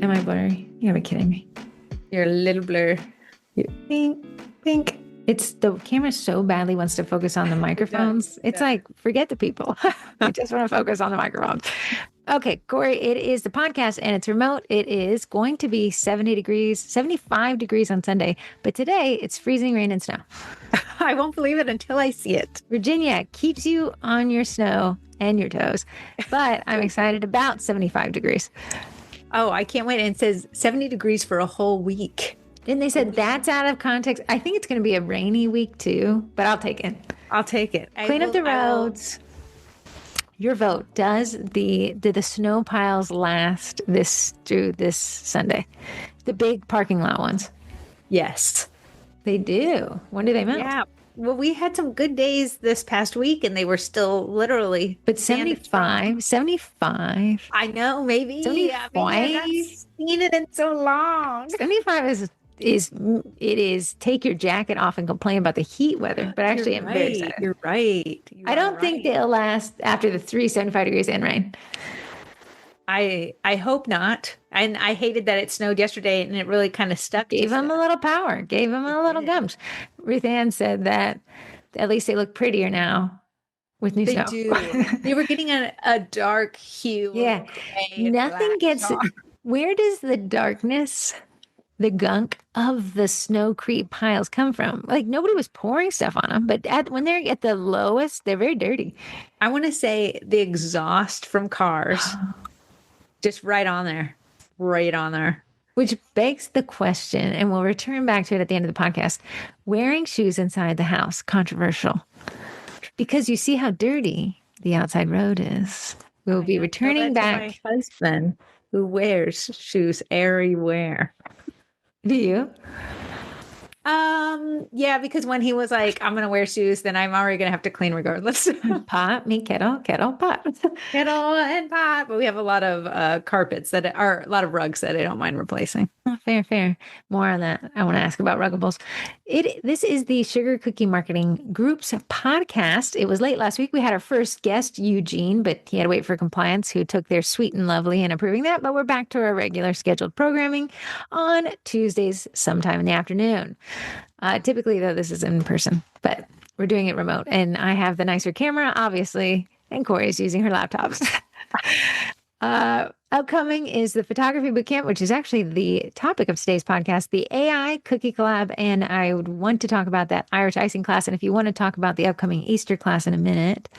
am I blurry? You gotta be kidding me. You're a little blur. Pink. It's the camera so badly wants to focus on the microphones. It's like, forget the people. I just want to focus on the microphones. Okay, Corey, it is the podcast and it's remote. It is going to be 70 degrees, 75 degrees on Sunday. But today it's freezing rain and snow. I won't believe it until I see it. Virginia keeps you on your snow and your toes. But I'm excited about 75 degrees. Oh, I can't wait. And it says 70 degrees for a whole week. And they said that's out of context. I think it's going to be a rainy week too, but I'll take it. I'll take it. Clean up the roads. Your vote. Did the snow piles last through this Sunday? The big parking lot ones. Yes. They do. When do they melt? Yeah. Well, we had some good days this past week and they were still literally. But 75. I know, maybe. 75. Maybe I've not seen it in so long. 75 is take your jacket off and complain about the heat weather, but actually I'm very excited. You're right. I don't think they'll last after the 75 degrees and rain. I hope not. And I hated that it snowed yesterday and it really kind of stuck. Gave them a little power, gave them a little gums. Ruth Ann said that at least they look prettier now with new snow. They do. They were getting a dark hue. Yeah. Nothing gets, where does the darkness, the gunk of the snow creep piles come from? Like nobody was pouring stuff on them, but when they're at the lowest, they're very dirty. I want to say the exhaust from cars, just right on there. Which begs the question, and we'll return back to it at the end of the podcast, wearing shoes inside the house, controversial. Because you see how dirty the outside road is. We'll be returning back. My husband who wears shoes everywhere. Do you? Yeah, because when he was like, I'm going to wear shoes, then I'm already going to have to clean regardless. Pot, me, kettle, pot. Kettle and pot. But we have a lot of carpets a lot of rugs that I don't mind replacing. Oh, fair. More on that. I want to ask about ruggables. This is the Sugar Cookie Marketing Group's podcast. It was late last week. We had our first guest, Eugene, but he had to wait for compliance, who took their sweet and lovely in approving that. But we're back to our regular scheduled programming on Tuesdays sometime in the afternoon. Typically, though, this is in person, but we're doing it remote. And I have the nicer camera, obviously, and Corey's using her laptops. Upcoming is the Photography Bootcamp, which is actually the topic of today's podcast, the AI Cookie Collab. And I would want to talk about that Irish icing class. And if you want to talk about the upcoming Easter class in a minute,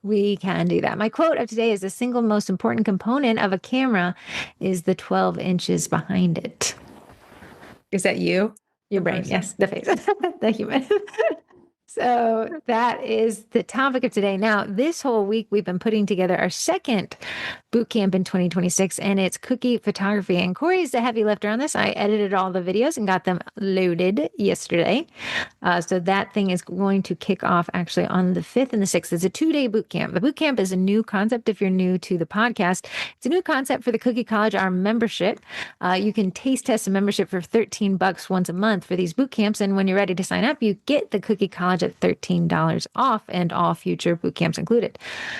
we can do that. My quote of today is the single most important component of a camera is the 12 inches behind it. Is that you? Your brain, yes, the face, the human. So that is the topic of today. Now, this whole week, we've been putting together our second boot camp in 2026, and it's cookie photography. And Corey's the heavy lifter on this. I edited all the videos and got them loaded yesterday. So that thing is going to kick off actually on the 5th and the 6th. It's a 2-day boot camp. The boot camp is a new concept if you're new to the podcast. It's a new concept for the Cookie College, our membership. You can taste test a membership for $13 once a month for these boot camps. And when you're ready to sign up, you get the Cookie College at $13 off and all future boot camps included.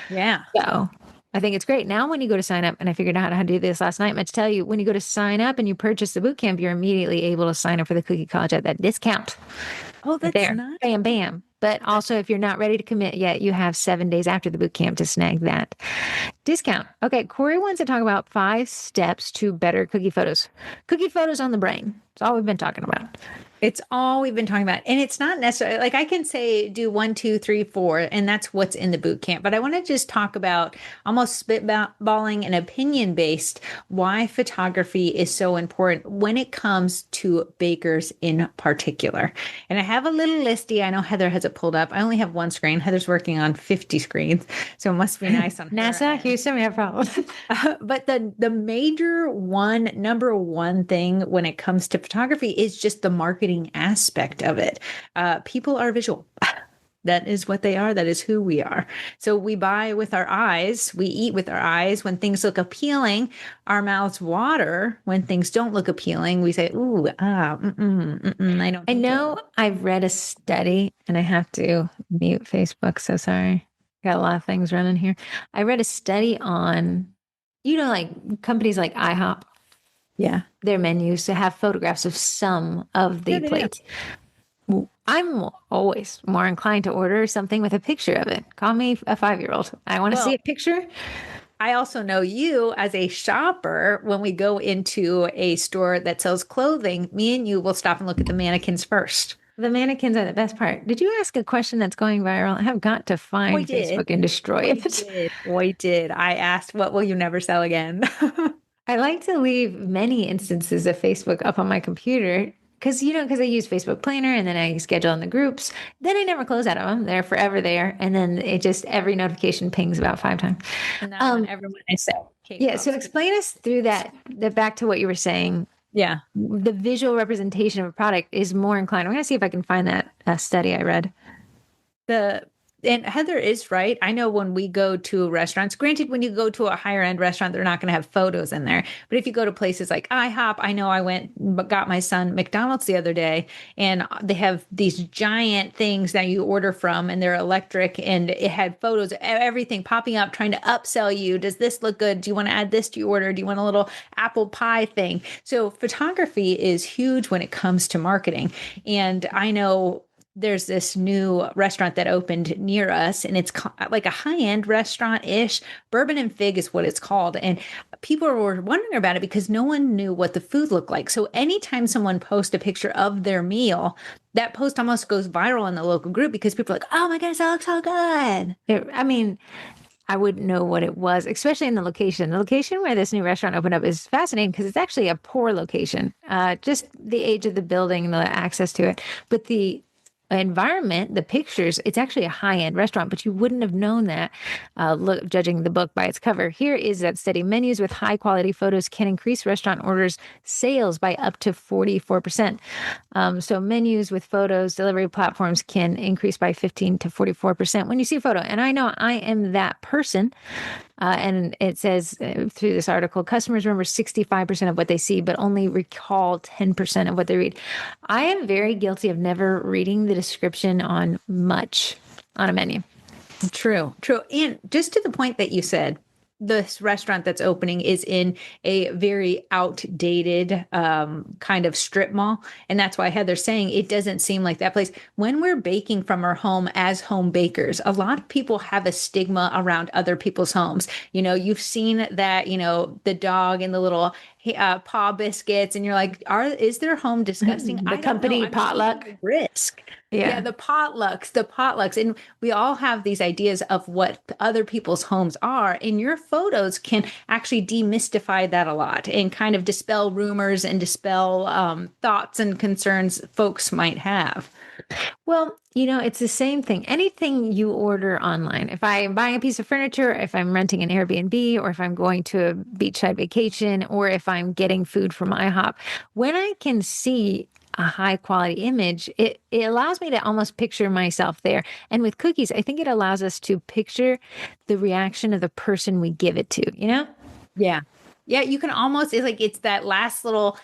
Yeah. So I think it's great. Now, when you go to sign up, and I figured out how to do this last night, I meant to tell you, when you go to sign up and you purchase the boot camp, you're immediately able to sign up for the Cookie College at that discount. Oh, that's there. Nice. Bam, bam. But also, if you're not ready to commit yet, you have 7 days after the boot camp to snag that discount. Okay, Corey wants to talk about 5 steps to better cookie photos. Cookie photos on the brain. That's all we've been talking about. It's all we've been talking about. And it's not necessarily like I can say do 1, 2, 3, 4, and that's what's in the boot camp. But I want to just talk about almost spitballing and opinion based why photography is so important when it comes to bakers in particular. And I have a little listy. I know Heather has it pulled up. I only have one screen. Heather's working on 50 screens. So it must be nice on NASA, Houston, we have problems. But the number one thing when it comes to photography is just the marketing aspect of it. People are visual. That is what they are. That is who we are. So we buy with our eyes. We eat with our eyes. When things look appealing, our mouths water. When things don't look appealing, we say, ooh, I don't. I know I've read a study, and I have to mute Facebook. So sorry. Got a lot of things running here. I read a study on, like companies like IHOP. Yeah. their menus to have photographs of some of Yeah, the they do. plates. I'm always more inclined to order something with a picture of it. Call me a 5-year-old. I want to see Well, a picture. I also know you as a shopper. When we go into a store that sells clothing, me and you will stop and look at the mannequins first. The mannequins are the best part. Did you ask a question that's going viral? I have got to We find did. Facebook and destroy We it. did. We did. I asked, what will you never sell again? I like to leave many instances of Facebook up on my computer because I use Facebook Planner and then I schedule in the groups. Then I never close out of them. They're forever there. And then it just every notification pings about 5 times. And that one, Um, everyone I said, Kate yeah. So pops. explain us through that back to what you were saying. Yeah. The visual representation of a product is more inclined. I'm going to see if I can find that study I read. The and Heather is right. I know when we go to restaurants, granted, when you go to a higher end restaurant, they're not going to have photos in there. But if you go to places like IHOP, I know I went but got my son McDonald's the other day, and they have these giant things that you order from, and they're electric, and it had photos, everything popping up, trying to upsell you. Does this look good? Do you want to add this to your order? Do you want a little apple pie thing? So photography is huge when it comes to marketing, and I know there's this new restaurant that opened near us, and it's like a high-end restaurant-ish. Bourbon and Fig is what it's called, and people were wondering about it because no one knew what the food looked like. So anytime someone posts a picture of their meal, that post almost goes viral in the local group because people are like, oh my goodness, that looks so good. I mean, I wouldn't know what it was, especially in the location. The location where this new restaurant opened up is fascinating because it's actually a poor location. Just the age of the building, the access to it, but the environment, the pictures, it's actually a high-end restaurant, but you wouldn't have known that judging the book by its cover. Here is that study. Menus with high-quality photos can increase restaurant orders sales by up to 44%. So menus with photos, delivery platforms can increase by 15 to 44% when you see a photo. And I know I am that person. And it says through this article, customers remember 65% of what they see, but only recall 10% of what they read. I am very guilty of never reading the description on much on a menu. True, true. And just to the point that you said, this restaurant that's opening is in a very outdated kind of strip mall. And that's why Heather's saying it doesn't seem like that place. When we're baking from our home as home bakers, a lot of people have a stigma around other people's homes. You know, you've seen that, you know, the dog and the little paw biscuits, and you're like, is their home disgusting? The I don't know. company I'm taking potluck. a risk. Yeah, Yeah. the potlucks. And we all have these ideas of what other people's homes are. And your photos can actually demystify that a lot and kind of dispel rumors and dispel thoughts and concerns folks might have. Well, it's the same thing. Anything you order online, if I'm buying a piece of furniture, if I'm renting an Airbnb, or if I'm going to a beachside vacation, or if I'm getting food from IHOP, when I can see a high quality image, it allows me to almost picture myself there. And with cookies, I think it allows us to picture the reaction of the person we give it to? Yeah. Yeah, you can almost, it's like it's that last little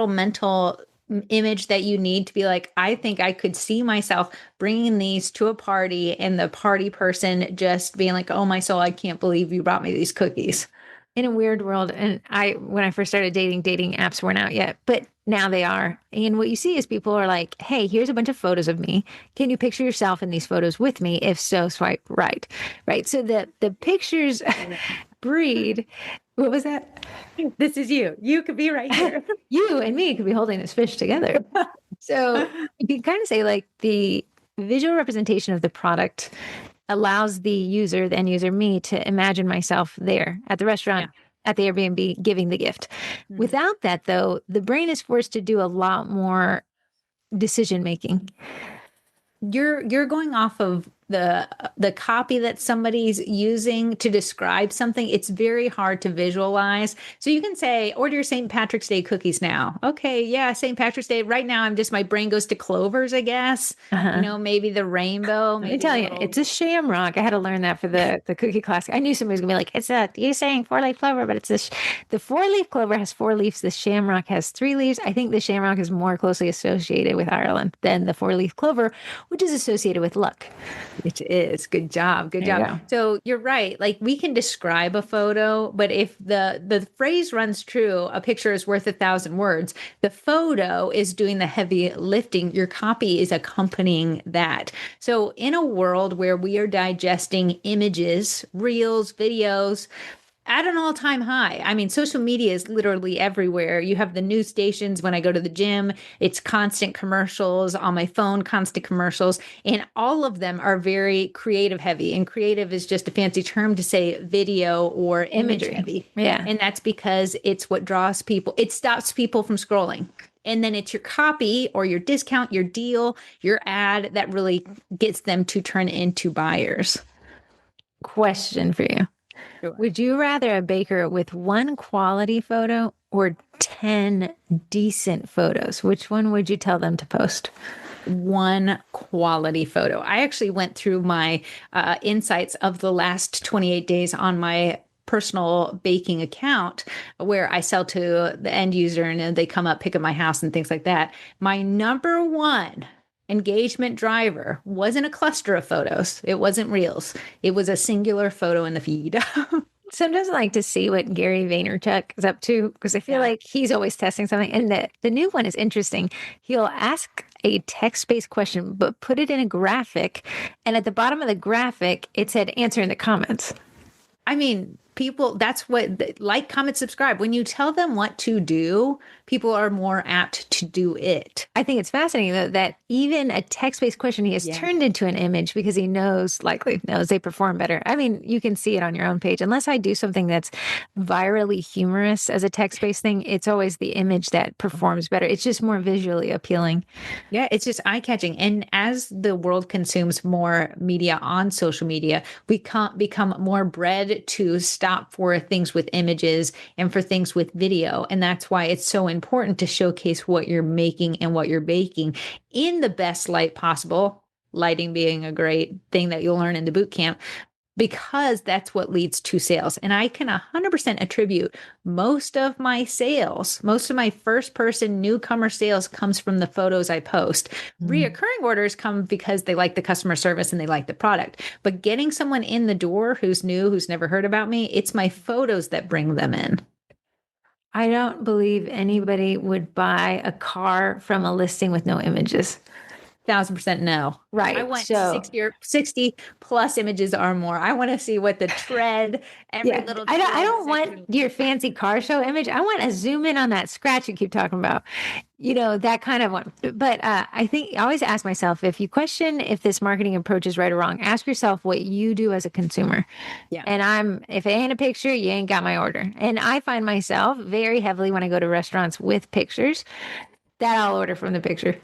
mental image that you need to be like, I think I could see myself bringing these to a party and the party person just being like, oh my soul, I can't believe you brought me these cookies. In a weird world. And when I first started dating apps weren't out yet, but now they are. And what you see is people are like, hey, here's a bunch of photos of me. Can you picture yourself in these photos with me? If so, swipe right. Right. So the pictures breed. What was that? This is you. You could be right here. You and me could be holding this fish together. So you can kind of say like the visual representation of the product allows the end user, me, to imagine myself there at the restaurant, at the Airbnb, giving the gift. Mhm. Without that, though, the brain is forced to do a lot more decision making. You're going off of the copy that somebody's using to describe something. It's very hard to visualize. So you can say, order your St. Patrick's Day cookies now. Okay, yeah, St. Patrick's Day. Right now, my brain goes to clovers, I guess. Maybe the rainbow. Let me tell you, it's a shamrock. I had to learn that for the cookie class. I knew somebody was gonna be like, you saying 4-leaf clover, but it's this. The 4-leaf clover has 4 leaves. The shamrock has 3 leaves. I think the shamrock is more closely associated with Ireland than the 4-leaf clover, which is associated with luck. It is. Good job. Good There you job. go. So you're right. Like we can describe a photo, but if the phrase runs true, a picture is worth 1,000 words. The photo is doing the heavy lifting. Your copy is accompanying that. So in a world where we are digesting images, reels, videos, at an all-time high. I mean, social media is literally everywhere. You have the news stations when I go to the gym, it's constant commercials on my phone, constant commercials, and all of them are very creative heavy. And creative is just a fancy term to say video or image Imagery. heavy. Yeah. And that's because it's what draws people. It stops people from scrolling. And then it's your copy or your discount, your deal, your ad that really gets them to turn into buyers. Question for you. Sure. Would you rather a baker with one quality photo or 10 decent photos? Which one would you tell them to post? One quality photo. I actually went through my insights of the last 28 days on my personal baking account where I sell to the end user and they come up, pick up my house and things like that. My number one engagement driver wasn't a cluster of photos. It wasn't reels. It was a singular photo in the feed. Sometimes I like to see what Gary Vaynerchuk is up to because I feel like he's always testing something. And the new one is interesting. He'll ask a text-based question, but put it in a graphic. And at the bottom of the graphic, it said answer in the comments. I mean, people, that's what, like, comment, subscribe. When you tell them what to do, people are more apt to do it. I think it's fascinating though, that even a text-based question he has turned into an image because he likely knows they perform better. I mean, you can see it on your own page. Unless I do something that's virally humorous as a text-based thing, it's always the image that performs better. It's just more visually appealing. Yeah, it's just eye-catching. And as the world consumes more media on social media, we can't become more bred to stop for things with images and for things with video. And that's why it's so important to showcase what you're making and what you're baking in the best light possible, lighting being a great thing that you'll learn in the boot camp, because that's what leads to sales. And I can 100% attribute most of my sales, most of my first person newcomer sales comes from the photos I post. Reoccurring orders come because they like the customer service and they like the product. But getting someone in the door who's new, who's never heard about me, it's my photos that bring them in. I don't believe anybody would buy a car from a listing with no images. 1,000% no. Right. I want 60 plus images or more. I want to see what the tread, little. I don't want your fancy car show image. I want to zoom in on that scratch you keep talking about. That kind of one. But I think I always ask myself, if you question if this marketing approach is right or wrong, ask yourself what you do as a consumer. Yeah. And if it ain't a picture, you ain't got my order. And I find myself very heavily when I go to restaurants with pictures that I'll order from the picture.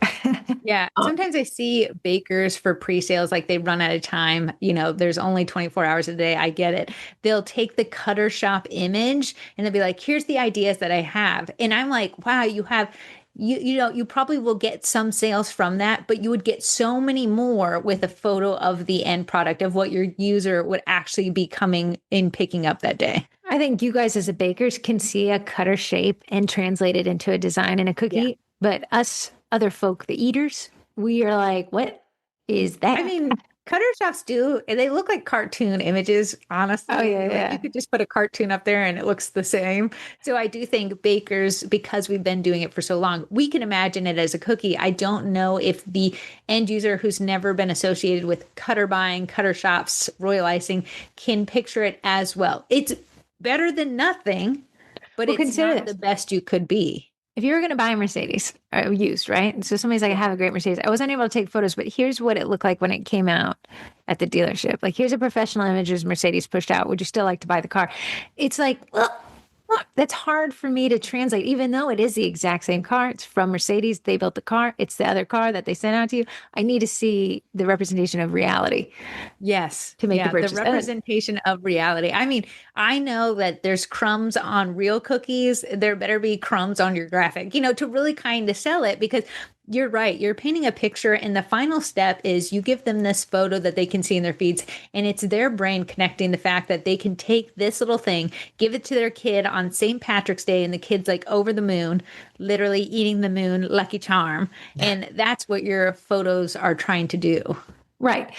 Yeah. Sometimes I see bakers for pre-sales, like they run out of time. There's only 24 hours a day. I get it. They'll take the Cutter Shop image and they'll be like, here's the ideas that I have. And I'm like, wow, you probably will get some sales from that, but you would get so many more with a photo of the end product of what your user would actually be coming in picking up that day. I think you guys as a bakers can see a cutter shape and translate it into a design in a cookie. Yeah. But us other folk, the eaters, we are like, what is that? I mean, Cutter Shops they look like cartoon images, honestly. Oh, yeah. You could just put a cartoon up there and it looks the same. So I do think bakers, because we've been doing it for so long, we can imagine it as a cookie. I don't know if the end user who's never been associated with cutter buying, Cutter Shops, royal icing can picture it as well. It's better than nothing, but it's not the best you could be. If you were going to buy a Mercedes used, right? And so somebody's like, I have a great Mercedes. I wasn't able to take photos, but here's what it looked like when it came out at the dealership. Like, here's a professional image of Mercedes pushed out. Would you still like to buy the car? It's like, well, that's hard for me to translate, even though it is the exact same car. It's from Mercedes. They built the car. It's the other car that they sent out to you. I need to see the representation of reality. Yes. To make the purchase. The representation of reality. I mean, I know that there's crumbs on real cookies. There better be crumbs on your graphic, to really kind of sell it, because you're right. You're painting a picture, and the final step is you give them this photo that they can see in their feeds, and it's their brain connecting the fact that they can take this little thing, give it to their kid on St. Patrick's Day, and the kid's like over the moon, literally eating the moon, Lucky Charm. And that's what your photos are trying to do. Right.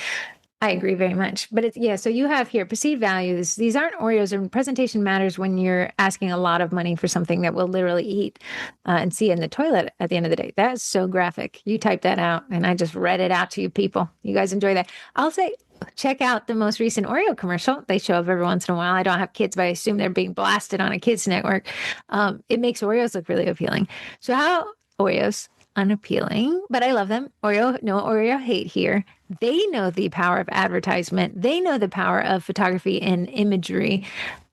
I agree very much. But it's, yeah, so you have here perceived values. These aren't Oreos, and presentation matters when you're asking a lot of money for something that we'll literally eat and see in the toilet at the end of the day. That's so graphic. You typed that out, and I just read it out to you people. You guys enjoy that. I'll say, check out the most recent Oreo commercial. They show up every once in a while. I don't have kids, but I assume they're being blasted on a kids network. It makes Oreos look really appealing. So how Oreos unappealing, but I love them. Oreo, no Oreo hate here. They know the power of advertisement. They know the power of photography and imagery.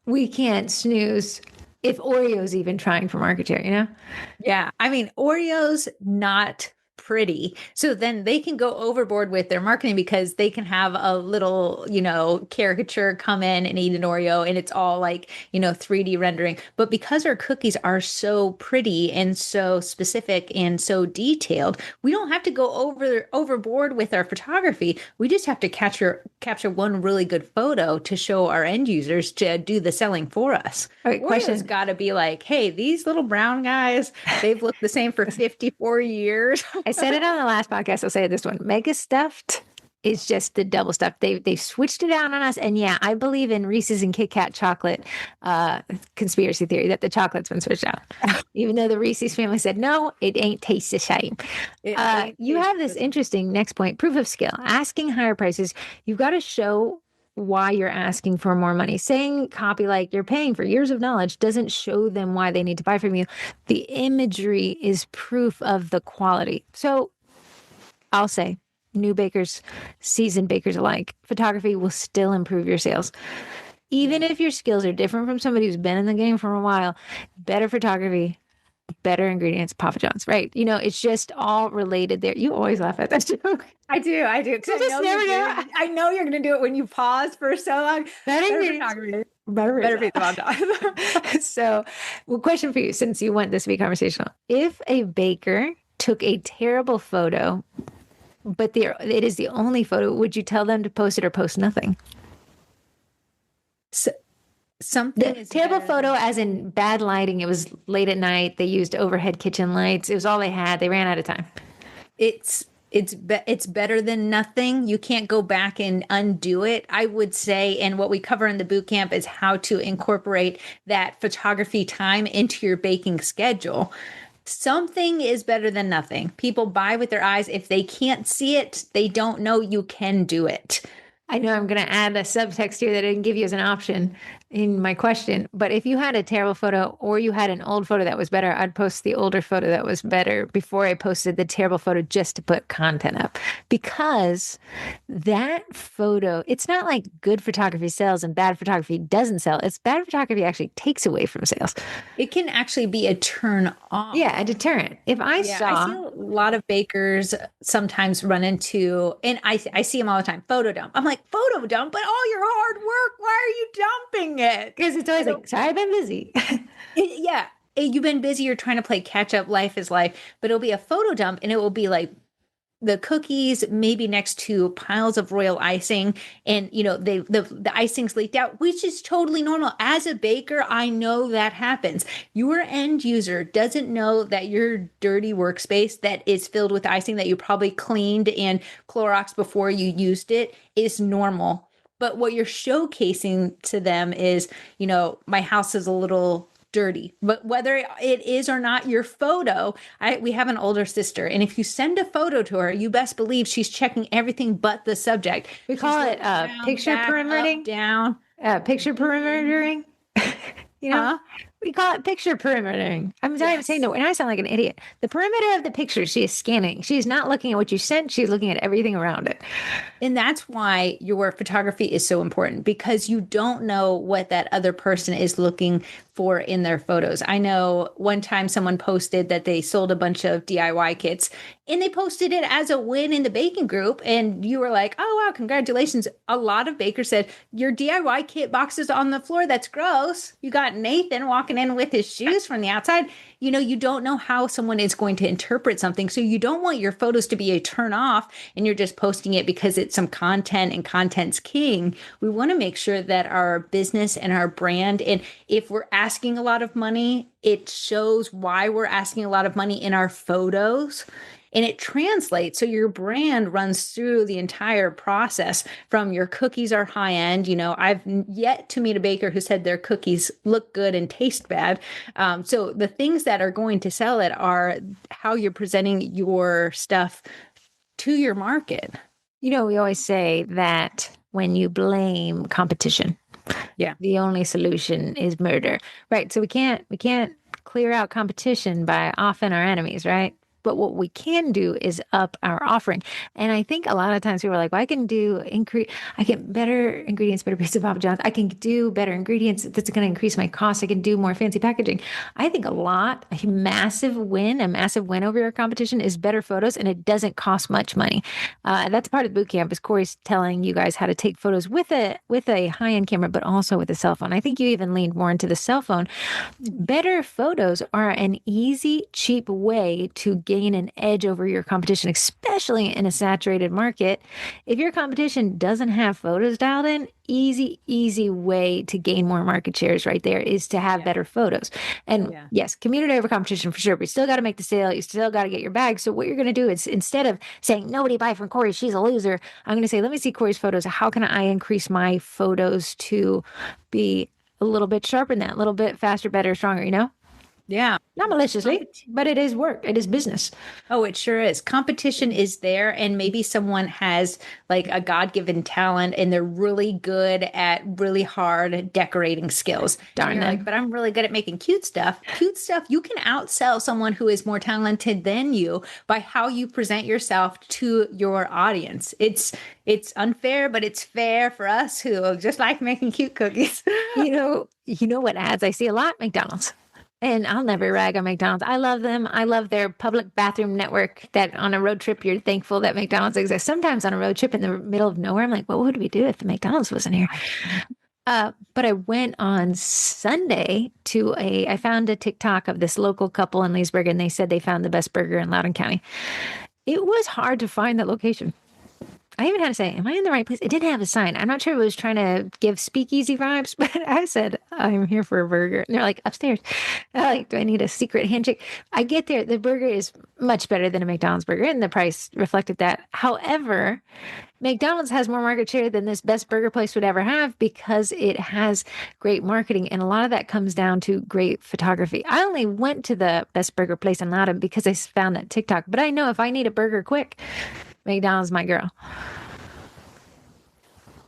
We can't snooze if Oreo's even trying for market share, you know? Yeah. I mean, Oreo's not pretty. So then they can go overboard with their marketing because they can have a little, caricature come in and eat an Oreo and it's all like, 3D rendering. But because our cookies are so pretty and so specific and so detailed, we don't have to go overboard with our photography. We just have to capture one really good photo to show our end users to do the selling for us. All right, Oreo's got to be like, hey, these little brown guys, they've looked the same for 54 years. I said it on the last podcast. I'll say it this one. Mega stuffed is just the double stuff. They switched it out on us. And yeah, I believe in Reese's and Kit Kat chocolate conspiracy theory that the chocolate's been switched out. Even though the Reese's family said, no, it ain't taste the same. You have this interesting next point, proof of skill. Asking higher prices, you've got to show why you're asking for more money. Saying copy like you're paying for years of knowledge doesn't show them why they need to buy from you. The imagery is proof of the quality. So I'll say, new bakers, seasoned bakers alike, photography will still improve your sales. Even if your skills are different from somebody who's been in the game for a while, better photography, better ingredients, Papa John's, right? It's just all related there. You always laugh at that joke. I do. I know you're going to do it when you pause for so long. Better photography. Better be the Papa John's. So, question for you, since you want this to be conversational. If a baker took a terrible photo, but it is the only photo, would you tell them to post it or post nothing? So, something is terrible photo as in bad lighting. It was late at night. They used overhead kitchen lights. It was all they had. They ran out of time. It's better than nothing. You can't go back and undo it, I would say. And what we cover in the boot camp is how to incorporate that photography time into your baking schedule. Something is better than nothing. People buy with their eyes. If they can't see it, they don't know you can do it. I know I'm going to add a subtext here that I didn't give you as an option in my question, but if you had a terrible photo or you had an old photo that was better, I'd post the older photo that was better before I posted the terrible photo just to put content up. Because that photo, it's not like good photography sells and bad photography doesn't sell. It's bad photography actually takes away from sales. It can actually be a turn off. Yeah, a deterrent. If I see a lot of bakers sometimes run into, and I see them all the time, photo dump. I'm like, photo dump, but all your hard work, why are you dumping it? Because it's always like, sorry, I've been busy. You've been busy. You're trying to play catch up. Life is life. But it'll be a photo dump and it will be like the cookies maybe next to piles of royal icing, and the icing's leaked out, which is totally normal. As a baker, I know that happens. Your end user doesn't know that your dirty workspace that is filled with icing that you probably cleaned and Clorox before you used it is normal. But what you're showcasing to them is, my house is a little dirty. But whether it is or not your photo, we have an older sister, and if you send a photo to her, you best believe she's checking everything but the subject. We call it picture perimetering. Picture perimetering. We call it picture perimetering. I'm saying no, and I sound like an idiot. The perimeter of the picture she is scanning. She's not looking at what you sent. She's looking at everything around it. And that's why your photography is so important, because you don't know what that other person is looking for in their photos. I know one time someone posted that they sold a bunch of DIY kits and they posted it as a win in the baking group. And you were like, oh, wow, congratulations. A lot of bakers said, your DIY kit box is on the floor. That's gross. You got Nathan walking in with his shoes from the outside. You don't know how someone is going to interpret something. So you don't want your photos to be a turn off and you're just posting it because it's some content and content's king. We want to make sure that our business and our brand, and if we're asking a lot of money, it shows why we're asking a lot of money in our photos. and it translates. So your brand runs through the entire process from your cookies are high end. I've yet to meet a baker who said their cookies look good and taste bad. So the things that are going to sell it are how you're presenting your stuff to your market. We always say that when you blame competition, Yeah. the only solution is murder, right? So we can't clear out competition by offing our enemies, right? But what we can do is up our offering. And I think a lot of times people are like, well, I get better ingredients, better pizza Papa John's. I can do better ingredients. That's going to increase my cost. I can do more fancy packaging. I think a massive win over your competition is better photos, and it doesn't cost much money. That's part of the boot camp is Corey's telling you guys how to take photos with a high-end camera, but also with a cell phone. I think you even leaned more into the cell phone. Better photos are an easy, cheap way to gain an edge over your competition, especially in a saturated market. If your competition doesn't have photos dialed in, easy way to gain more market shares right there is to have better photos. And yes, community over competition for sure, but you still got to make the sale. You still got to get your bag. So what you're going to do is, instead of saying, nobody buy from Corey, she's a loser, I'm going to say, let me see Corey's photos. How can I increase my photos to be a little bit sharper than that, a little bit faster, better, stronger, Yeah. Not maliciously, but it is work. It is business. Oh, it sure is. Competition is there, and maybe someone has like a God-given talent and they're really good at really hard decorating skills. Darn and you're them. like, but I'm really good at making cute stuff. Cute stuff, you can outsell someone who is more talented than you by how you present yourself to your audience. It's unfair, but it's fair for us who just like making cute cookies. You know what ads I see a lot? McDonald's. And I'll never rag on McDonald's. I love them. I love their public bathroom network that on a road trip, you're thankful that McDonald's exists. Sometimes on a road trip in the middle of nowhere, I'm like, what would we do if the McDonald's wasn't here? But I went on Sunday I found a TikTok of this local couple in Leesburg, and they said they found the best burger in Loudoun County. It was hard to find that location. I even had to say, am I in the right place? It didn't have a sign. I'm not sure if it was trying to give speakeasy vibes, but I said, I'm here for a burger. And they're like, upstairs. I'm like, do I need a secret handshake? I get there. The burger is much better than a McDonald's burger, and the price reflected that. However, McDonald's has more market share than this best burger place would ever have because it has great marketing. And a lot of that comes down to great photography. I only went to the best burger place in Loudoun because I found that TikTok. But I know if I need a burger quick, McDonald's my girl.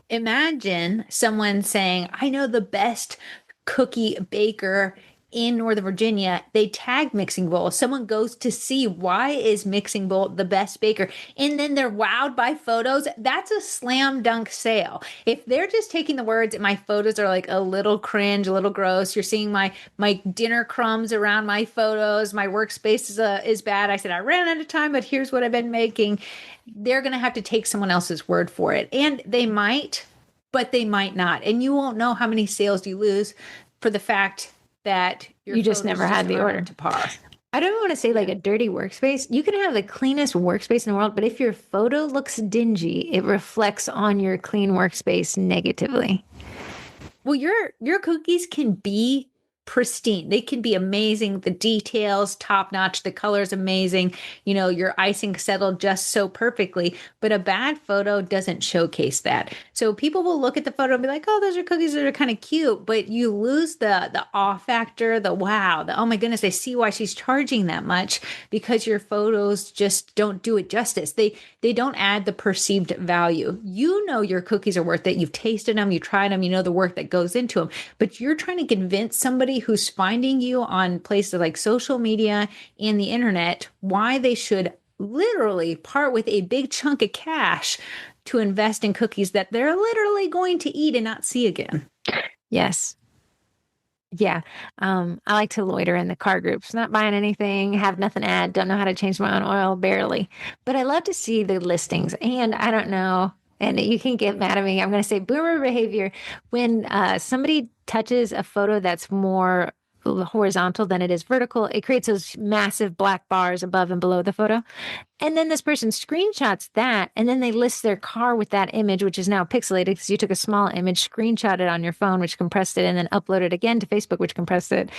Imagine someone saying, I know the best cookie baker in Northern Virginia. They tag Mixing Bowl. Someone goes to see, why is Mixing Bowl the best baker? And then they're wowed by photos. That's a slam dunk sale. If they're just taking the words, my photos are like a little cringe, a little gross. You're seeing my dinner crumbs around my photos. My workspace is bad. I said, I ran out of time, but here's what I've been making. They're going to have to take someone else's word for it. And they might, but they might not. And you won't know how many sales you lose for the fact that you just never had the order to par. I don't want to say like a dirty workspace. You can have the cleanest workspace in the world, but if your photo looks dingy, it reflects on your clean workspace negatively. Well, your cookies can be pristine. They can be amazing. The details, top notch. The color's amazing. Your icing settled just so perfectly, but a bad photo doesn't showcase that. So people will look at the photo and be like, oh, those are cookies that are kind of cute, but you lose the awe factor, the wow, the, oh my goodness, I see why she's charging that much, because your photos just don't do it justice. They don't add the perceived value. Your cookies are worth it. You've tasted them, you tried them, you know the work that goes into them, but you're trying to convince somebody who's finding you on places like social media and the internet why they should literally part with a big chunk of cash to invest in cookies that they're literally going to eat and not see again. Yes. Yeah. I like to loiter in the car groups, not buying anything, have nothing to add, don't know how to change my own oil, barely. But I love to see the listings. And I don't know, and you can get mad at me. I'm going to say boomer behavior. When somebody touches a photo that's more horizontal than it is vertical, it creates those massive black bars above and below the photo. And then this person screenshots that, and then they list their car with that image, which is now pixelated because you took a small image, screenshot it on your phone, which compressed it, and then uploaded it again to Facebook, which compressed it.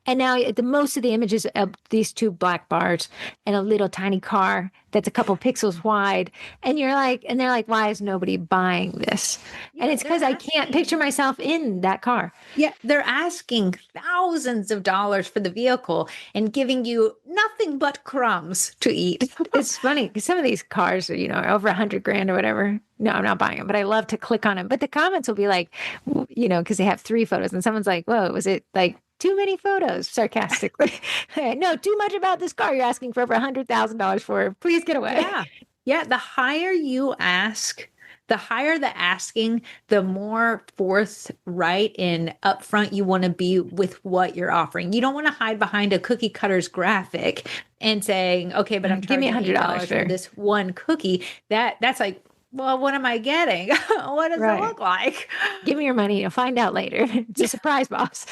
And now the most of the images of these two black bars and a little tiny car that's a couple pixels wide. And they're like, why is nobody buying this? And it's because I can't picture myself in that car. Yeah, they're asking thousands of dollars for the vehicle and giving you nothing but crumbs to eat. It's funny because some of these cars are, are over 100 grand or whatever. No, I'm not buying them, but I love to click on them. But the comments will be like, because they have 3 photos and someone's like, whoa, was it like too many photos? Sarcastically. No, too much about this car you're asking for over $100,000 for. Please get away. Yeah. Yeah. The higher you ask, the higher the asking, the more forthright and upfront you want to be with what you're offering. You don't want to hide behind a cookie cutter's graphic and saying, okay, but I'm Give me charging $100 $8 for this one cookie. That's like, well, what am I getting? What does it look like? Give me your money. You'll find out later. It's a surprise, boss.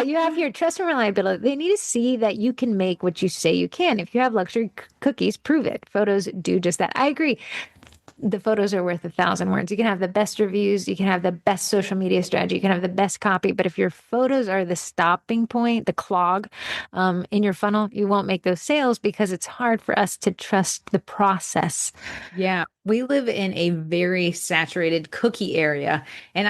You have here trust and reliability. They need to see that you can make what you say you can. If you have luxury cookies, prove it. Photos do just that. I agree. The photos are worth 1,000 words. You can have the best reviews. You can have the best social media strategy. You can have the best copy. But if your photos are the stopping point, the clog in your funnel, you won't make those sales because it's hard for us to trust the process. Yeah. We live in a very saturated cookie area. And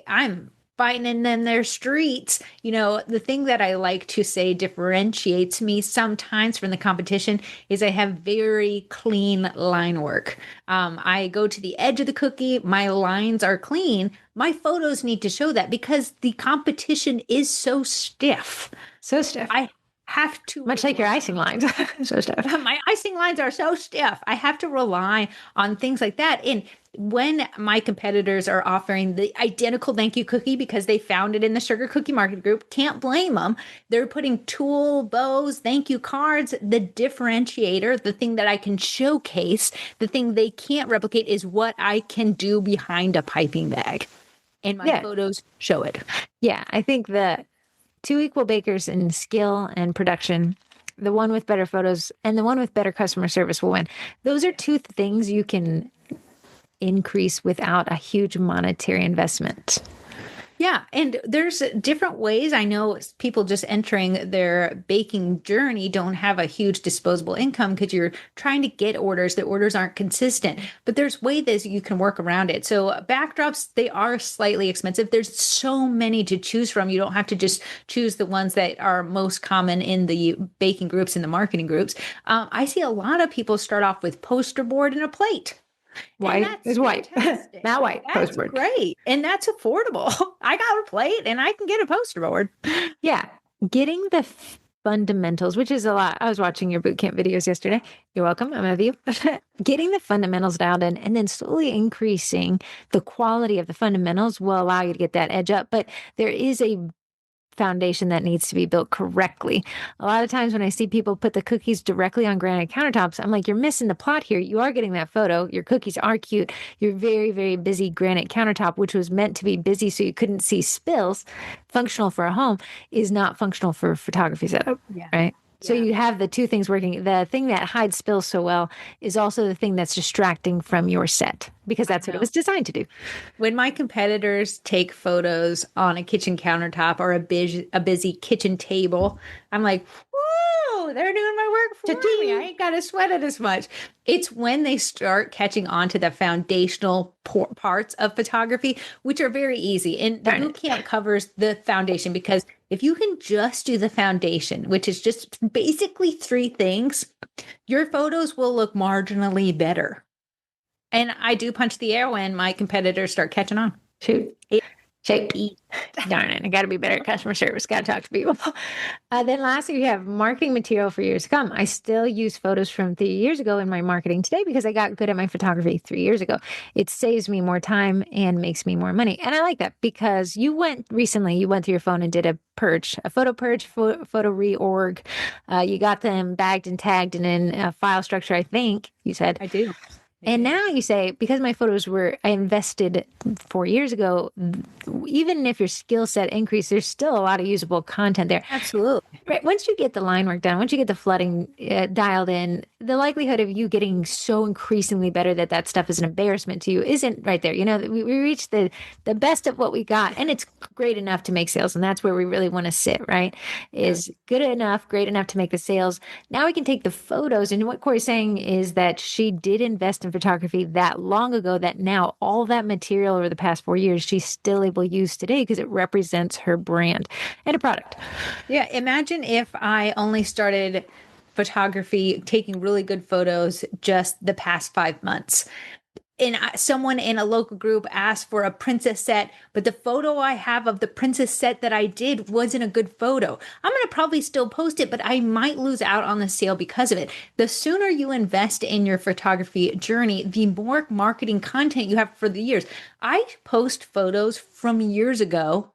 I'm fighting in their streets. The thing that I like to say differentiates me sometimes from the competition is I have very clean line work. I go to the edge of the cookie. My lines are clean. My photos need to show that because the competition is so stiff. So stiff. I have to, much like your icing lines. So stiff. My icing lines are so stiff. I have to rely on things like that. And when my competitors are offering the identical thank you cookie because they found it in the sugar cookie market group, can't blame them. They're putting tool, bows, thank you cards. The differentiator, the thing that I can showcase, the thing they can't replicate is what I can do behind a piping bag. And my photos show it. Yeah, I think that 2 equal bakers in skill and production, the one with better photos and the one with better customer service will win. Those are 2 things you can increase without a huge monetary investment. Yeah. And there's different ways. I know people just entering their baking journey don't have a huge disposable income because you're trying to get orders. The orders aren't consistent, but there's ways that you can work around it. So backdrops, they are slightly expensive. There's so many to choose from. You don't have to just choose the ones that are most common in the baking groups and the marketing groups. I see a lot of people start off with poster board and a plate. White is white. Not white. That's poster board. Great. And that's affordable. I got a plate and I can get a poster board. Yeah. Getting the fundamentals, which is a lot. I was watching your bootcamp videos yesterday. You're welcome. I'm of you. Getting the fundamentals dialed in and then slowly increasing the quality of the fundamentals will allow you to get that edge up. But there is a foundation that needs to be built correctly. A lot of times when I see people put the cookies directly on granite countertops, I'm like, you're missing the plot here. You are getting that photo. Your cookies are cute. Your very, very busy granite countertop, which was meant to be busy so you couldn't see spills, functional for a home, is not functional for a photography setup, right? So you have the 2 things working. The thing that hides spills so well is also the thing that's distracting from your set because that's what it was designed to do. When my competitors take photos on a kitchen countertop or a busy kitchen table, I'm like, whoa, they're doing my work for me. I ain't got to sweat it as much. It's when they start catching on to the foundational parts of photography, which are very easy. And the bootcamp covers the foundation because if you can just do the foundation, which is just basically 3 things, your photos will look marginally better. And I do punch the air when my competitors start catching on. Shoot. Darn it. I got to be better at customer service. Got to talk to people. Then lastly, you have marketing material for years to come. I still use photos from 3 years ago in my marketing today because I got good at my photography 3 years ago. It saves me more time and makes me more money. And I like that because you went through your phone and did a photo reorg. You got them bagged and tagged and in a file structure, I think you said. I do. And now you say, because my photos I invested 4 years ago, even if your skill set increased, there's still a lot of usable content there. Absolutely. Right. Once you get the line work done, once you get the flooding dialed in, the likelihood of you getting so increasingly better that that stuff is an embarrassment to you isn't right there. You know, we reached the best of what we got, and it's great enough to make sales. And that's where we really want to sit, right? Is good enough, great enough to make the sales. Now we can take the photos. And what Corey's saying is that she did invest in photography that long ago, that now all that material over the past 4 years, she's still able to use today because it represents her brand and a product. Yeah. Imagine if I only started photography, taking really good photos just the past 5 months. And someone in a local group asked for a princess set, but the photo I have of the princess set that I did wasn't a good photo. I'm going to probably still post it, but I might lose out on the sale because of it. The sooner you invest in your photography journey, the more marketing content you have for the years. I post photos from years ago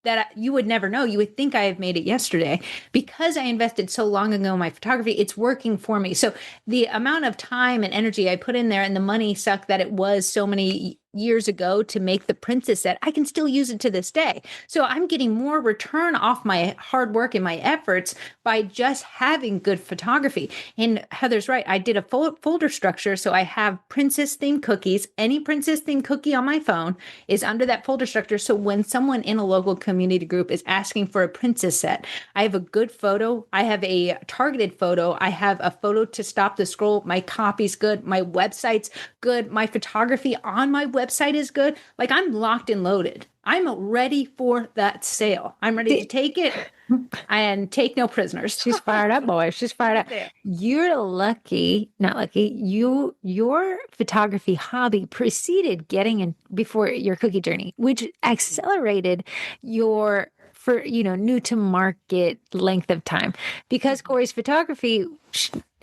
that you would never know. You would think I have made it yesterday because I invested so long ago in my photography. It's working for me. So the amount of time and energy I put in there and the money sucked that it was so many years ago to make the princess set, I can still use it to this day. So I'm getting more return off my hard work and my efforts by just having good photography. And Heather's right. I did a folder structure. So I have princess themed cookies. Any princess themed cookie on my phone is under that folder structure. So when someone in a local community group is asking for a princess set, I have a good photo. I have a targeted photo. I have a photo to stop the scroll. My copy's good. My website's good. My photography on my website is good. Like, I'm locked and loaded. I'm ready for that sale. I'm ready to take it and take no prisoners. She's fired up, boy. She's fired up. You're lucky, not lucky. Your photography hobby preceded getting in before your cookie journey, which accelerated your new to market length of time. Because Corey's photography,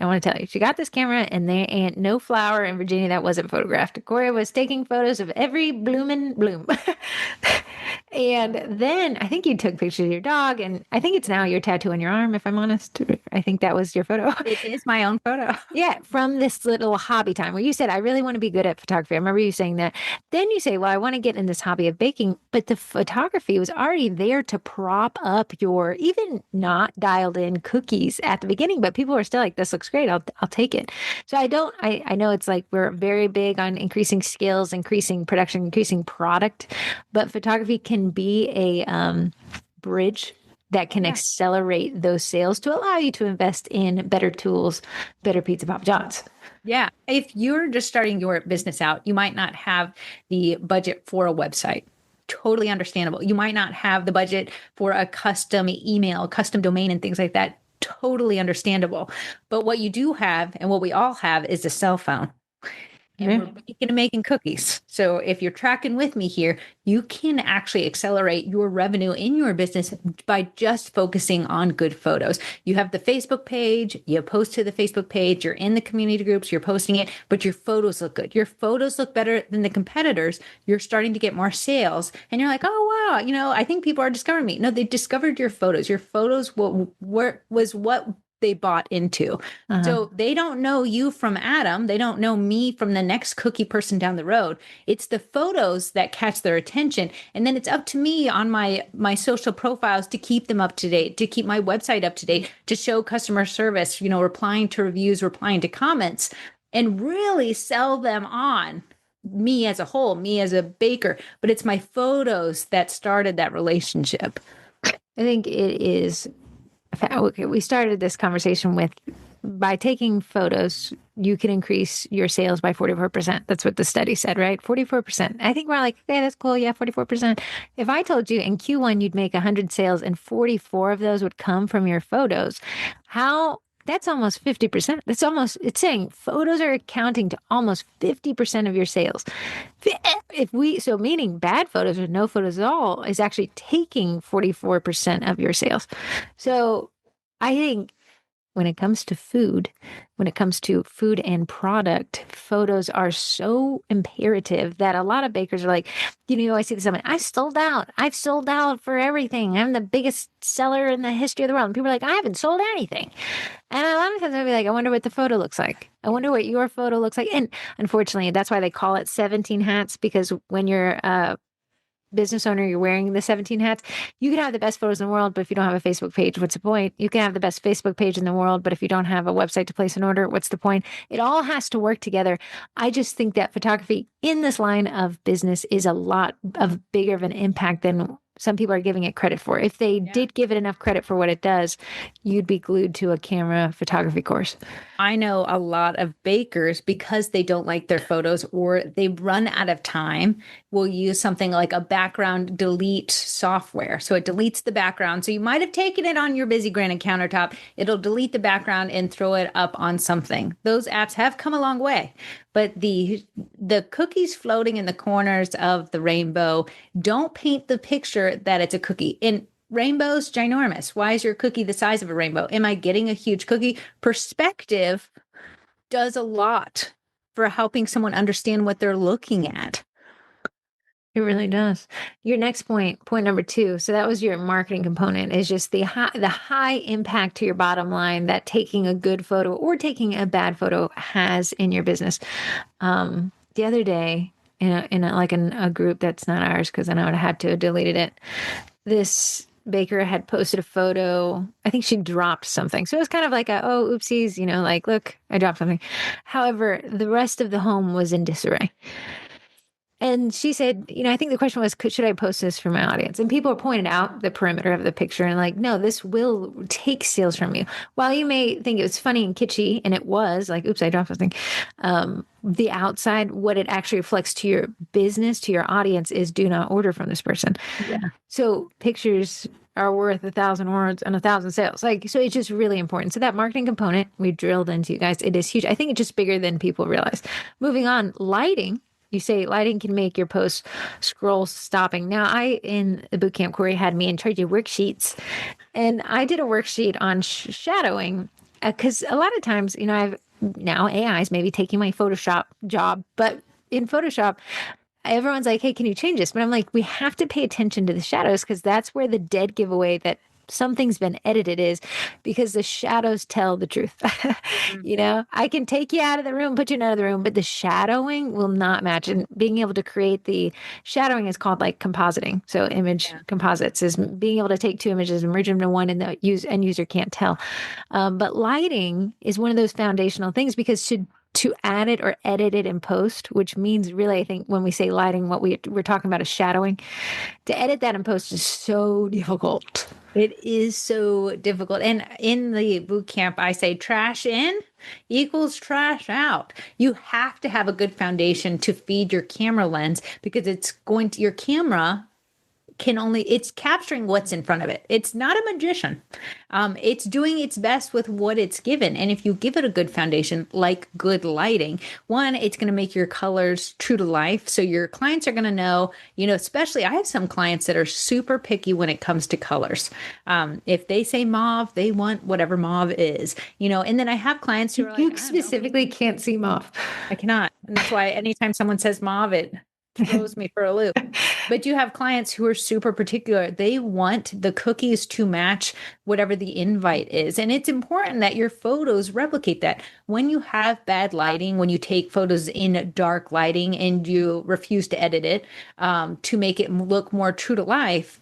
I want to tell you, she got this camera and there ain't no flower in Virginia that wasn't photographed. Corey was taking photos of every blooming bloom. And then I think you took pictures of your dog, and I think it's now your tattoo on your arm, if I'm honest. I think that was your photo. It is my own photo. Yeah, from this little hobby time where you said, I really want to be good at photography. I remember you saying that. Then you say, well, I want to get in this hobby of baking, but the photography was already there to prop up your even not dialed in cookies at the beginning, but people were still like, this looks great. I'll take it. So I know it's like we're very big on increasing skills, increasing production, increasing product, but photography can be a bridge that can accelerate those sales to allow you to invest in better tools, better pizza, Papa John's. Yeah. If you're just starting your business out, you might not have the budget for a website. Totally understandable. You might not have the budget for a custom email, custom domain, and things like that. Totally understandable. But what you do have, and what we all have, is a cell phone. And we're baking and making cookies. So if you're tracking with me here, you can actually accelerate your revenue in your business by just focusing on good photos. You have the Facebook page, you post to the Facebook page, you're in the community groups, you're posting it, but your photos look good. Your photos look better than the competitors. You're starting to get more sales. And you're like, oh, wow, I think people are discovering me. No, they discovered your photos. Your photos was what they bought into. So they don't know you from Adam. They don't know me from the next cookie person down the road. It's the photos that catch their attention. And then it's up to me on my social profiles to keep them up to date, to keep my website up to date, to show customer service, replying to reviews, replying to comments, and really sell them on me as a whole, me as a baker. But it's my photos that started that relationship. I think it is. Okay, we started this conversation with, by taking photos, you can increase your sales by 44%. That's what the study said, right? 44%. I think we're like, okay, that's cool. Yeah, 44%. If I told you in Q1 you'd make 100 sales and 44 of those would come from your photos, that's almost 50%. It's saying photos are accounting to almost 50% of your sales. Meaning bad photos or no photos at all is actually taking 44% of your sales. So I think when it comes to food, when it comes to food and product, photos are so imperative that a lot of bakers are like, you always see this, I've sold out. I've sold out for everything. I'm the biggest seller in the history of the world. And people are like, I haven't sold anything. And a lot of times I'll be like, I wonder what the photo looks like. I wonder what your photo looks like. And unfortunately, that's why they call it 17 hats, because when you're business owner, you're wearing the 17 hats. You can have the best photos in the world, but if you don't have a Facebook page, what's the point? You can have the best Facebook page in the world, but if you don't have a website to place an order, what's the point? It all has to work together. I just think that photography in this line of business is a lot of bigger of an impact than some people are giving it credit for. If they did give it enough credit for what it does, you'd be glued to a camera photography course. I know a lot of bakers, because they don't like their photos or they run out of time, will use something like a background delete software. So it deletes the background. So you might have taken it on your busy granite countertop. It'll delete the background and throw it up on something. Those apps have come a long way. But the cookies floating in the corners of the rainbow don't paint the picture that it's a cookie. And rainbow's ginormous. Why is your cookie the size of a rainbow? Am I getting a huge cookie? Perspective does a lot for helping someone understand what they're looking at. It really does. Your next point number 2. So that was your marketing component, is just the high impact to your bottom line that taking a good photo or taking a bad photo has in your business. The other day in a group that's not ours, because I know I had to have deleted it. This baker had posted a photo. I think she dropped something. So it was kind of like oopsies, like, look, I dropped something. However, the rest of the home was in disarray. And she said, I think the question was, should I post this for my audience? And people pointed out the perimeter of the picture and like, no, this will take sales from you. While you may think it was funny and kitschy, and it was like, oops, I dropped something. The outside, what it actually reflects to your business, to your audience, is do not order from this person. Yeah. So pictures are worth 1,000 words and 1,000 sales. So it's just really important. So that marketing component we drilled into, you guys, it is huge. I think it's just bigger than people realize. Moving on, lighting. You say lighting can make your post scroll stopping. Now, in the bootcamp, Corey had me in charge of worksheets, and I did a worksheet on shadowing, because a lot of times, I've now AI is maybe taking my Photoshop job, but in Photoshop, everyone's like, hey, can you change this? But I'm like, we have to pay attention to the shadows, because that's where the dead giveaway that something's been edited is, because the shadows tell the truth. I can take you out of the room, put you in another room, but the shadowing will not match. And being able to create the shadowing is called like compositing. So image composites is being able to take 2 images and merge them into one, and the end user can't tell. But lighting is one of those foundational things, because to add it or edit it in post, which means really, I think when we say lighting, what we're talking about is shadowing. To edit that in post is so difficult. It is so difficult. And in the boot camp, I say trash in equals trash out. You have to have a good foundation to feed your camera lens, because your camera it's capturing what's in front of it. It's not a magician. It's doing its best with what it's given. And if you give it a good foundation, like good lighting, one, it's going to make your colors true to life. So your clients are going to know, especially I have some clients that are super picky when it comes to colors. If they say mauve, they want whatever mauve is, and then I have clients who are like, you specifically can't see mauve. I cannot. And that's why anytime someone says mauve, it throws me for a loop. But you have clients who are super particular. They want the cookies to match whatever the invite is. And it's important that your photos replicate that. When you have bad lighting, when you take photos in dark lighting and you refuse to edit it to make it look more true to life,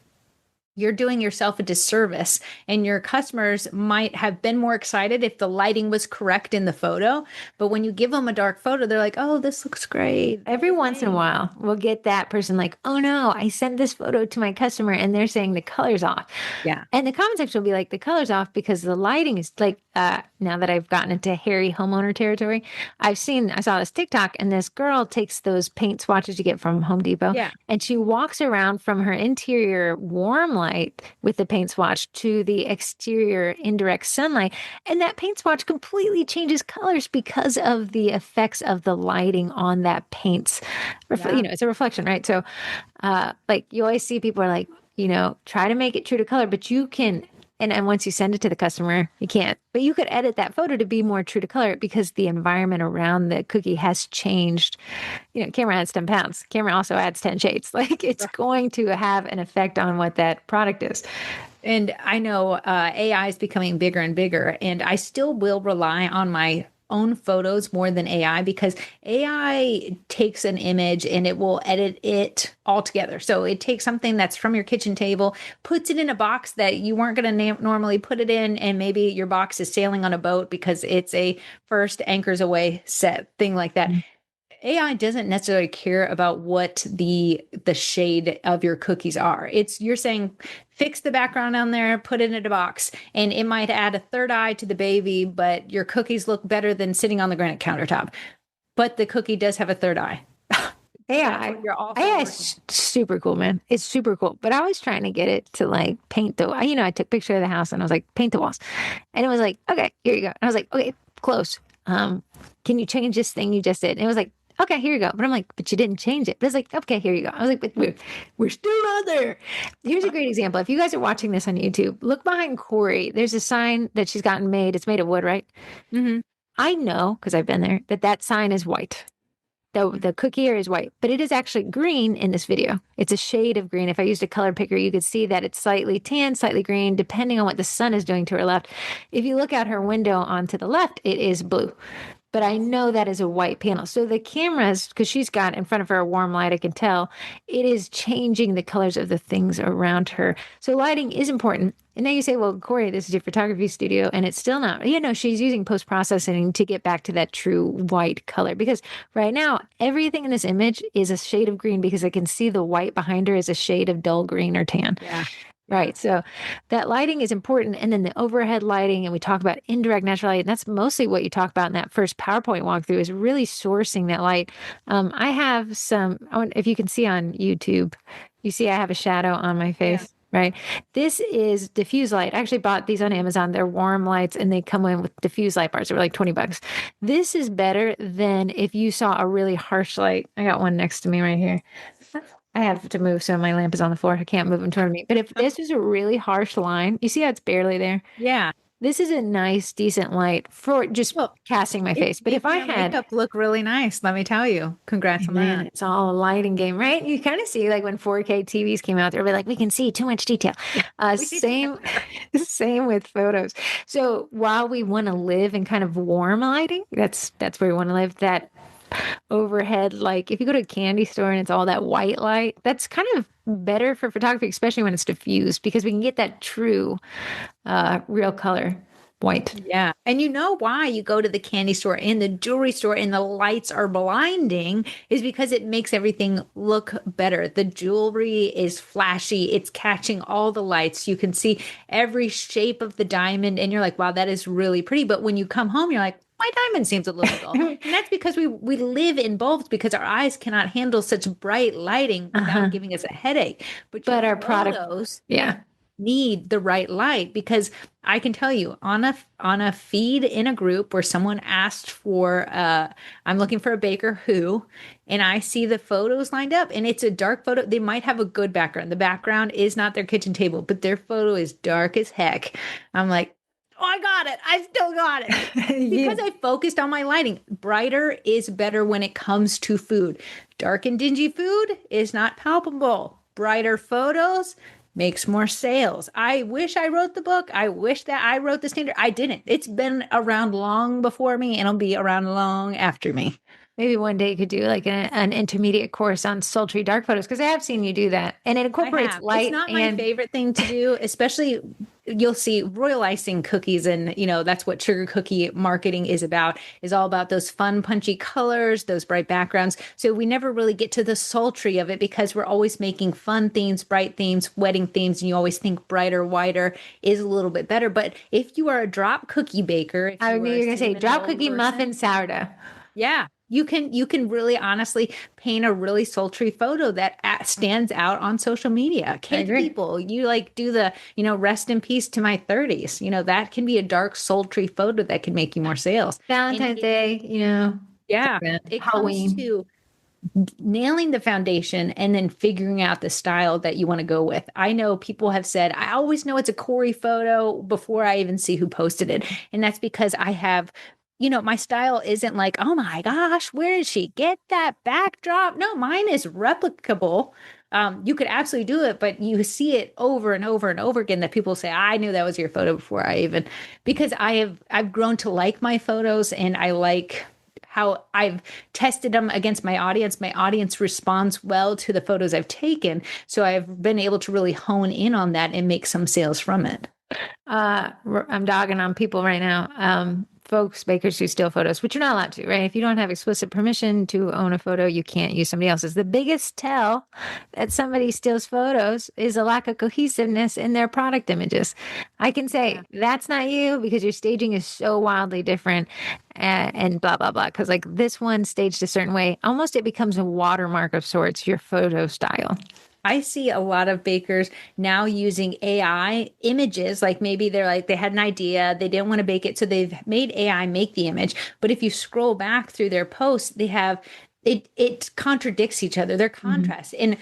you're doing yourself a disservice, and your customers might have been more excited if the lighting was correct in the photo. But when you give them a dark photo, they're like, oh, this looks great. Every once in a while, we'll get that person like, oh no, I sent this photo to my customer and they're saying the color's off. Yeah. And the comment section will be like, the color's off because the lighting is like, now that I've gotten into hairy homeowner territory, I saw this TikTok, and this girl takes those paint swatches you get from Home Depot. Yeah. And she walks around from her interior warm light with the paint swatch to the exterior indirect sunlight. And that paint swatch completely changes colors because of the effects of the lighting on that paint's, it's a reflection, right? So, like you always see people are like, try to make it true to color, but you can And once you send it to the customer, you can't. But you could edit that photo to be more true to color because the environment around the cookie has changed. Camera adds 10 pounds. Camera also adds 10 shades. Like it's going to have an effect on what that product is. And I know AI is becoming bigger and bigger, and I still will rely on my own photos more than AI because AI takes an image and it will edit it all together. So it takes something that's from your kitchen table, puts it in a box that you weren't going to normally put it in, and maybe your box is sailing on a boat because it's a first anchors away set, thing like that. AI doesn't necessarily care about what the shade of your cookies are. You're saying fix the background on there, put it in a box, and it might add a third eye to the baby, but your cookies look better than sitting on the granite countertop. But the cookie does have a third eye. AI is super cool, man. It's super cool. But I was trying to get it to like paint I took a picture of the house and I was like, paint the walls. And it was like, okay, here you go. And I was like, okay, close. Can you change this thing you just did? And it was like, okay, here you go. But I'm like, but you didn't change it. But it's like, okay, here you go. I was like, but we're still not there. Here's a great example. If you guys are watching this on YouTube, look behind Corey. There's a sign that she's gotten made. It's made of wood, right? Mm-hmm. I know, because I've been there, that sign is white. The cookie here is white, but it is actually green in this video. It's a shade of green. If I used a color picker, you could see that it's slightly tan, slightly green, depending on what the sun is doing to her left. If you look out her window onto the left, it is blue. But I know that is a white panel. So the cameras, because she's got in front of her a warm light, I can tell it is changing the colors of the things around her. So lighting is important. And now you say, well, Corey, this is your photography studio, and it's still not. She's using post-processing to get back to that true white color. Because right now, everything in this image is a shade of green because I can see the white behind her is a shade of dull green or tan. Yeah. Right. So that lighting is important. And then the overhead lighting, and we talk about indirect natural light. And that's mostly what you talk about in that first PowerPoint walkthrough is really sourcing that light. I have if you can see on YouTube, you see I have a shadow on my face. Yeah. Right. This is diffuse light. I actually bought these on Amazon. They're warm lights and they come in with diffuse light bars. They were like $20. This is better than if you saw a really harsh light. I got one next to me right here. I have to move, so my lamp is on the floor. I can't move them toward me. But if this is a really harsh line, you see how it's barely there? Yeah. This is a nice, decent light for just casting my face. But if I had makeup look really nice, let me tell you. Congrats on that. It's all a lighting game, right? You kind of see like when 4K TVs came out, they're like, we can see too much detail. Same with photos. So while we want to live in kind of warm lighting, that's where we want to live. That overhead, like if you go to a candy store and it's all that white light, that's kind of better for photography, especially when it's diffused, because we can get that true real color white. Yeah. And you know why you go to the candy store and the jewelry store and the lights are blinding is because it makes everything look better. The jewelry is flashy. It's catching all the lights. You can see every shape of the diamond and you're like, wow, that is really pretty. But when you come home, you're like, my diamond seems a little dull. And that's because we live in bulbs because our eyes cannot handle such bright lighting without giving us a headache. But our photos, need the right light because I can tell you on a feed in a group where someone asked for I'm looking for a baker who, and I see the photos lined up and it's a dark photo. They might have a good background. The background is not their kitchen table, but their photo is dark as heck. I'm like, oh, I got it. I still got it. Because I focused on my lighting. Brighter is better when it comes to food. Dark and dingy food is not palpable. Brighter photos makes more sales. I wish I wrote the book. I wish that I wrote the standard. I didn't. It's been around long before me and it'll be around long after me. Maybe one day you could do like an intermediate course on sultry dark photos because I have seen you do that and it incorporates light. It's not my favorite thing to do, especially you'll see royal icing cookies and that's what sugar cookie marketing is about, is all about those fun punchy colors, those bright backgrounds. So we never really get to the sultry of it because we're always making fun themes, bright themes, wedding themes, and you always think brighter, whiter is a little bit better. But if you are a drop cookie baker, I knew you were going to say drop cookie muffin sourdough. Yeah. You can really honestly paint a really sultry photo that stands out on social media. Kid people, you like do the, rest in peace to my 30s. That can be a dark, sultry photo that can make you more sales. Valentine's Day, Yeah. It Halloween. comes to nailing the foundation and then figuring out the style that you want to go with. I know people have said, I always know it's a Corey photo before I even see who posted it. And that's because I have, my style isn't like, oh my gosh, where did she get that backdrop? No, mine is replicable. You could absolutely do it, but you see it over and over and over again that people say, I knew that was your photo before I even, because I've grown to like my photos, and I like how I've tested them against my audience. My audience responds well to the photos I've taken. So I've been able to really hone in on that and make some sales from it. I'm dogging on people right now. Folks, bakers who steal photos, which you're not allowed to, right? If you don't have explicit permission to own a photo, you can't use somebody else's. The biggest tell that somebody steals photos is a lack of cohesiveness in their product images. I can say that's not you because your staging is so wildly different and blah, blah, blah. Because like this one staged a certain way, almost it becomes a watermark of sorts, your photo style. I see a lot of bakers now using AI images. Like maybe they're like, they had an idea, they didn't want to bake it. So they've made AI make the image. But if you scroll back through their posts, they have it contradicts each other, their contrast. And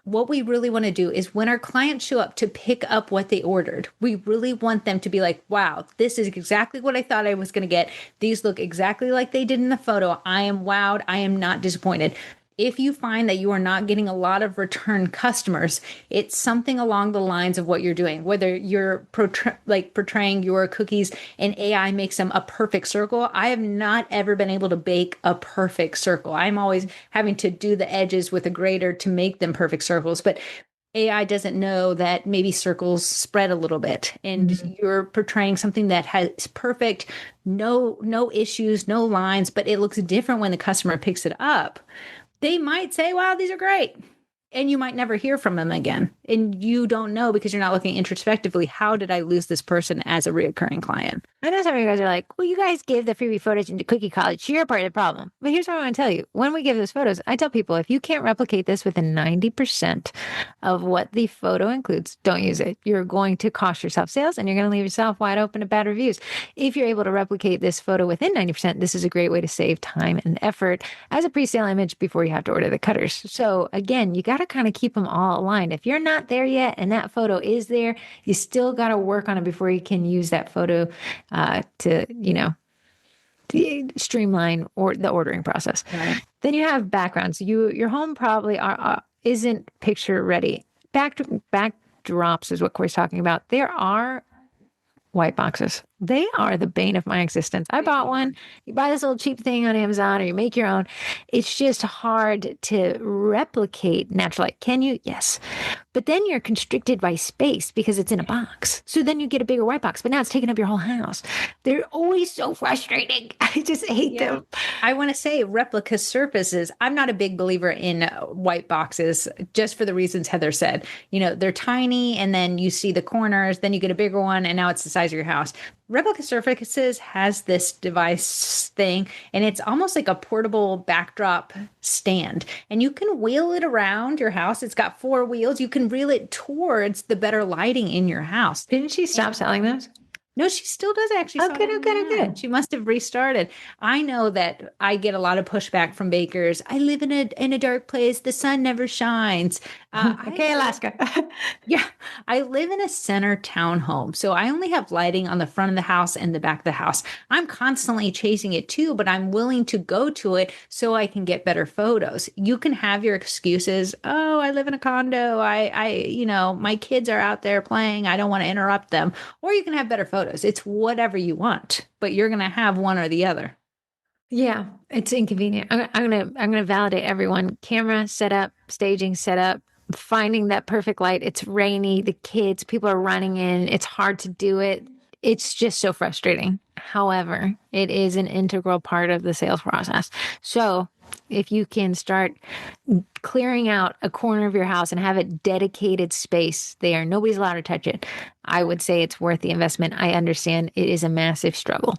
what we really want to do is when our clients show up to pick up what they ordered, we really want them to be like, wow, this is exactly what I thought I was going to get. These look exactly like they did in the photo. I am wowed. I am not disappointed. If you find that you are not getting a lot of return customers, it's something along the lines of what you're doing. Whether you're portraying your cookies and AI makes them a perfect circle. I have not ever been able to bake a perfect circle. I'm always having to do the edges with a grater to make them perfect circles. But AI doesn't know that maybe circles spread a little bit, and you're portraying something that has perfect, no issues, no lines, but it looks different when the customer picks it up. They might say, wow, these are great. And you might never hear from them again. And you don't know because you're not looking introspectively. How did I lose this person as a reoccurring client? I know some of you guys are like, well, you guys gave the freebie photos into Cookie College. You're part of the problem. But here's what I want to tell you. When we give those photos, I tell people, if you can't replicate this within 90% of what the photo includes, don't use it. You're going to cost yourself sales and you're going to leave yourself wide open to bad reviews. If you're able to replicate this photo within 90%, this is a great way to save time and effort as a pre-sale image before you have to order the cutters. So again, you got to kind of keep them all aligned. If you're not there yet and that photo is there, you still got to work on it before you can use that photo to streamline or the ordering process. Right. Then you have backgrounds. Your home probably isn't picture ready. Backdrops is what Corey's talking about. There are white boxes. They are the bane of my existence. I bought one. You buy this little cheap thing on Amazon or you make your own. It's just hard to replicate natural light. Can you? Yes. But then you're constricted by space because it's in a box. So then you get a bigger white box, but now it's taking up your whole house. They're always so frustrating. I just hate them. I want to say replica surfaces. I'm not a big believer in white boxes just for the reasons Heather said. They're tiny and then you see the corners, then you get a bigger one and now it's the size of your house. Replica Surfaces has this device thing, and it's almost like a portable backdrop stand. And you can wheel it around your house. It's got 4 wheels. You can reel it towards the better lighting in your house. Didn't she stop selling those? No, she still does actually. Oh, good. She must have restarted. I know that I get a lot of pushback from bakers. I live in a dark place. The sun never shines. Okay, Alaska. Yeah, I live in a center townhome, so I only have lighting on the front of the house and the back of the house. I'm constantly chasing it too, but I'm willing to go to it so I can get better photos. You can have your excuses. Oh, I live in a condo. My kids are out there playing. I don't want to interrupt them. Or you can have better photos. It's whatever you want, but you're going to have one or the other. Yeah, it's inconvenient. I'm gonna validate everyone. Camera setup, staging setup, finding that perfect light. It's rainy, the kids, people are running in. It's hard to do it. It's just so frustrating. However, it is an integral part of the sales process. So if you can start clearing out a corner of your house and have a dedicated space there. Nobody's allowed to touch it. I would say it's worth the investment. I understand it is a massive struggle.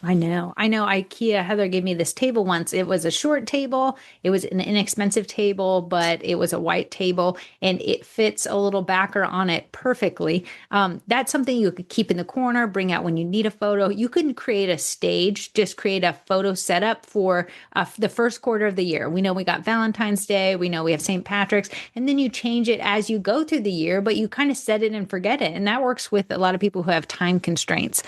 I know. IKEA, Heather gave me this table once. It was a short table. It was an inexpensive table, but it was a white table and it fits a little backer on it perfectly. That's something you could keep in the corner, bring out when you need a photo. You can create a stage, just create a photo setup for the first quarter of the year. We know we got Valentine's Day. We know we have St. Patrick's, and then you change it as you go through the year, but you kind of set it and forget it. And that works with a lot of people who have time constraints.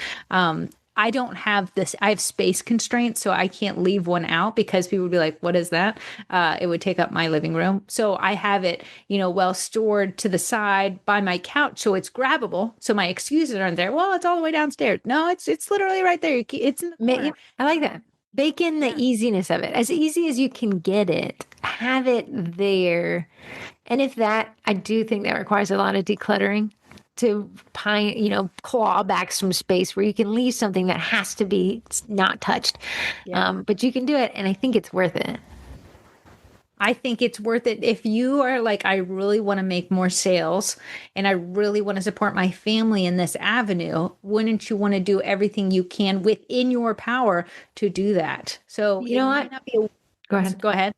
I don't have this. I have space constraints, so I can't leave one out because people would be like, what is that? It would take up my living room. So I have it, well stored to the side by my couch. So it's grabbable. So my excuses aren't there. Well, it's all the way downstairs. No, it's literally right there. It's in the corner. I like that. Bake in the easiness of it. As easy as you can get it, have it there. And if that, I do think that requires a lot of decluttering to claw back some space where you can leave something that has to be not touched. Yeah. But you can do it, and I think it's worth it. I think it's worth it if you are like, I really want to make more sales and I really want to support my family in this avenue. Wouldn't you want to do everything you can within your power to do that? So you know what? Go ahead. Go ahead.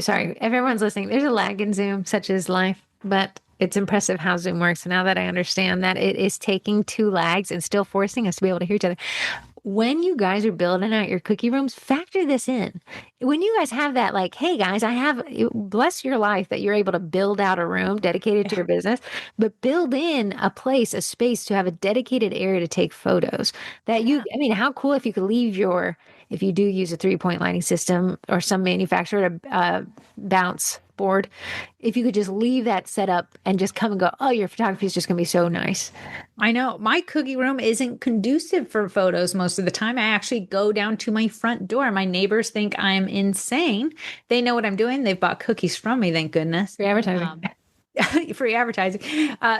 Sorry, everyone's listening. There's a lag in Zoom, such as life, but it's impressive how Zoom works. Now that I understand that it is taking 2 lags and still forcing us to be able to hear each other. When you guys are building out your cookie rooms, factor this in. When you guys have that, like, hey guys, bless your life that you're able to build out a room dedicated to your business, but build in a space to have a dedicated area to take photos how cool if you could leave if you do use a 3-point lighting system or some manufacturer bounce board, if you could just leave that set up and just come and go, oh, your photography is just going to be so nice. I know my cookie room isn't conducive for photos most of the time. I actually go down to my front door. My neighbors think I'm insane. They know what I'm doing. They've bought cookies from me, thank goodness. Free advertising. Free advertising.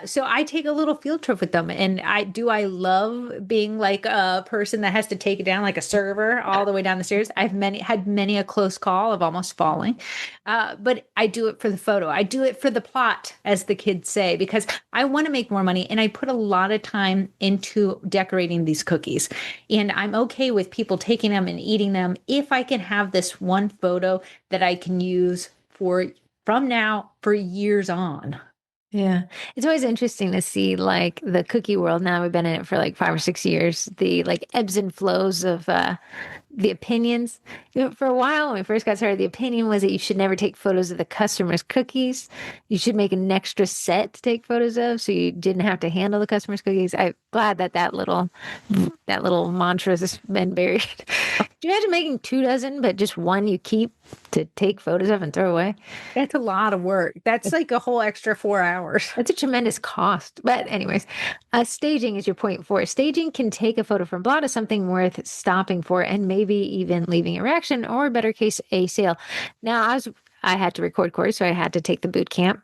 So I take a little field trip with them, and I love being like a person that has to take it down like a server all the way down the stairs. I've had many a close call of almost falling, but I do it for the photo. I do it for the plot, as the kids say, because I want to make more money, and I put a lot of time into decorating these cookies, and I'm okay with people taking them and eating them if I can have this one photo that I can use from now for years on. Yeah. It's always interesting to see like the cookie world. Now we've been in it for like 5 or 6 years, the like ebbs and flows of the opinions. For a while when we first got started, the opinion was that you should never take photos of the customer's cookies. You should make an extra set to take photos of so you didn't have to handle the customer's cookies. I'm glad that little mantra has been buried. Can you imagine making 2 dozen, but just one you keep to take photos of and throw away? That's a lot of work. That's like a whole extra 4 hours. That's a tremendous cost. But anyways, staging is your point 4. Staging can take a photo from blot as something worth stopping for and maybe even leaving a reaction or, better case, a sale. Now, I had to record Corey, so I had to take the boot camp.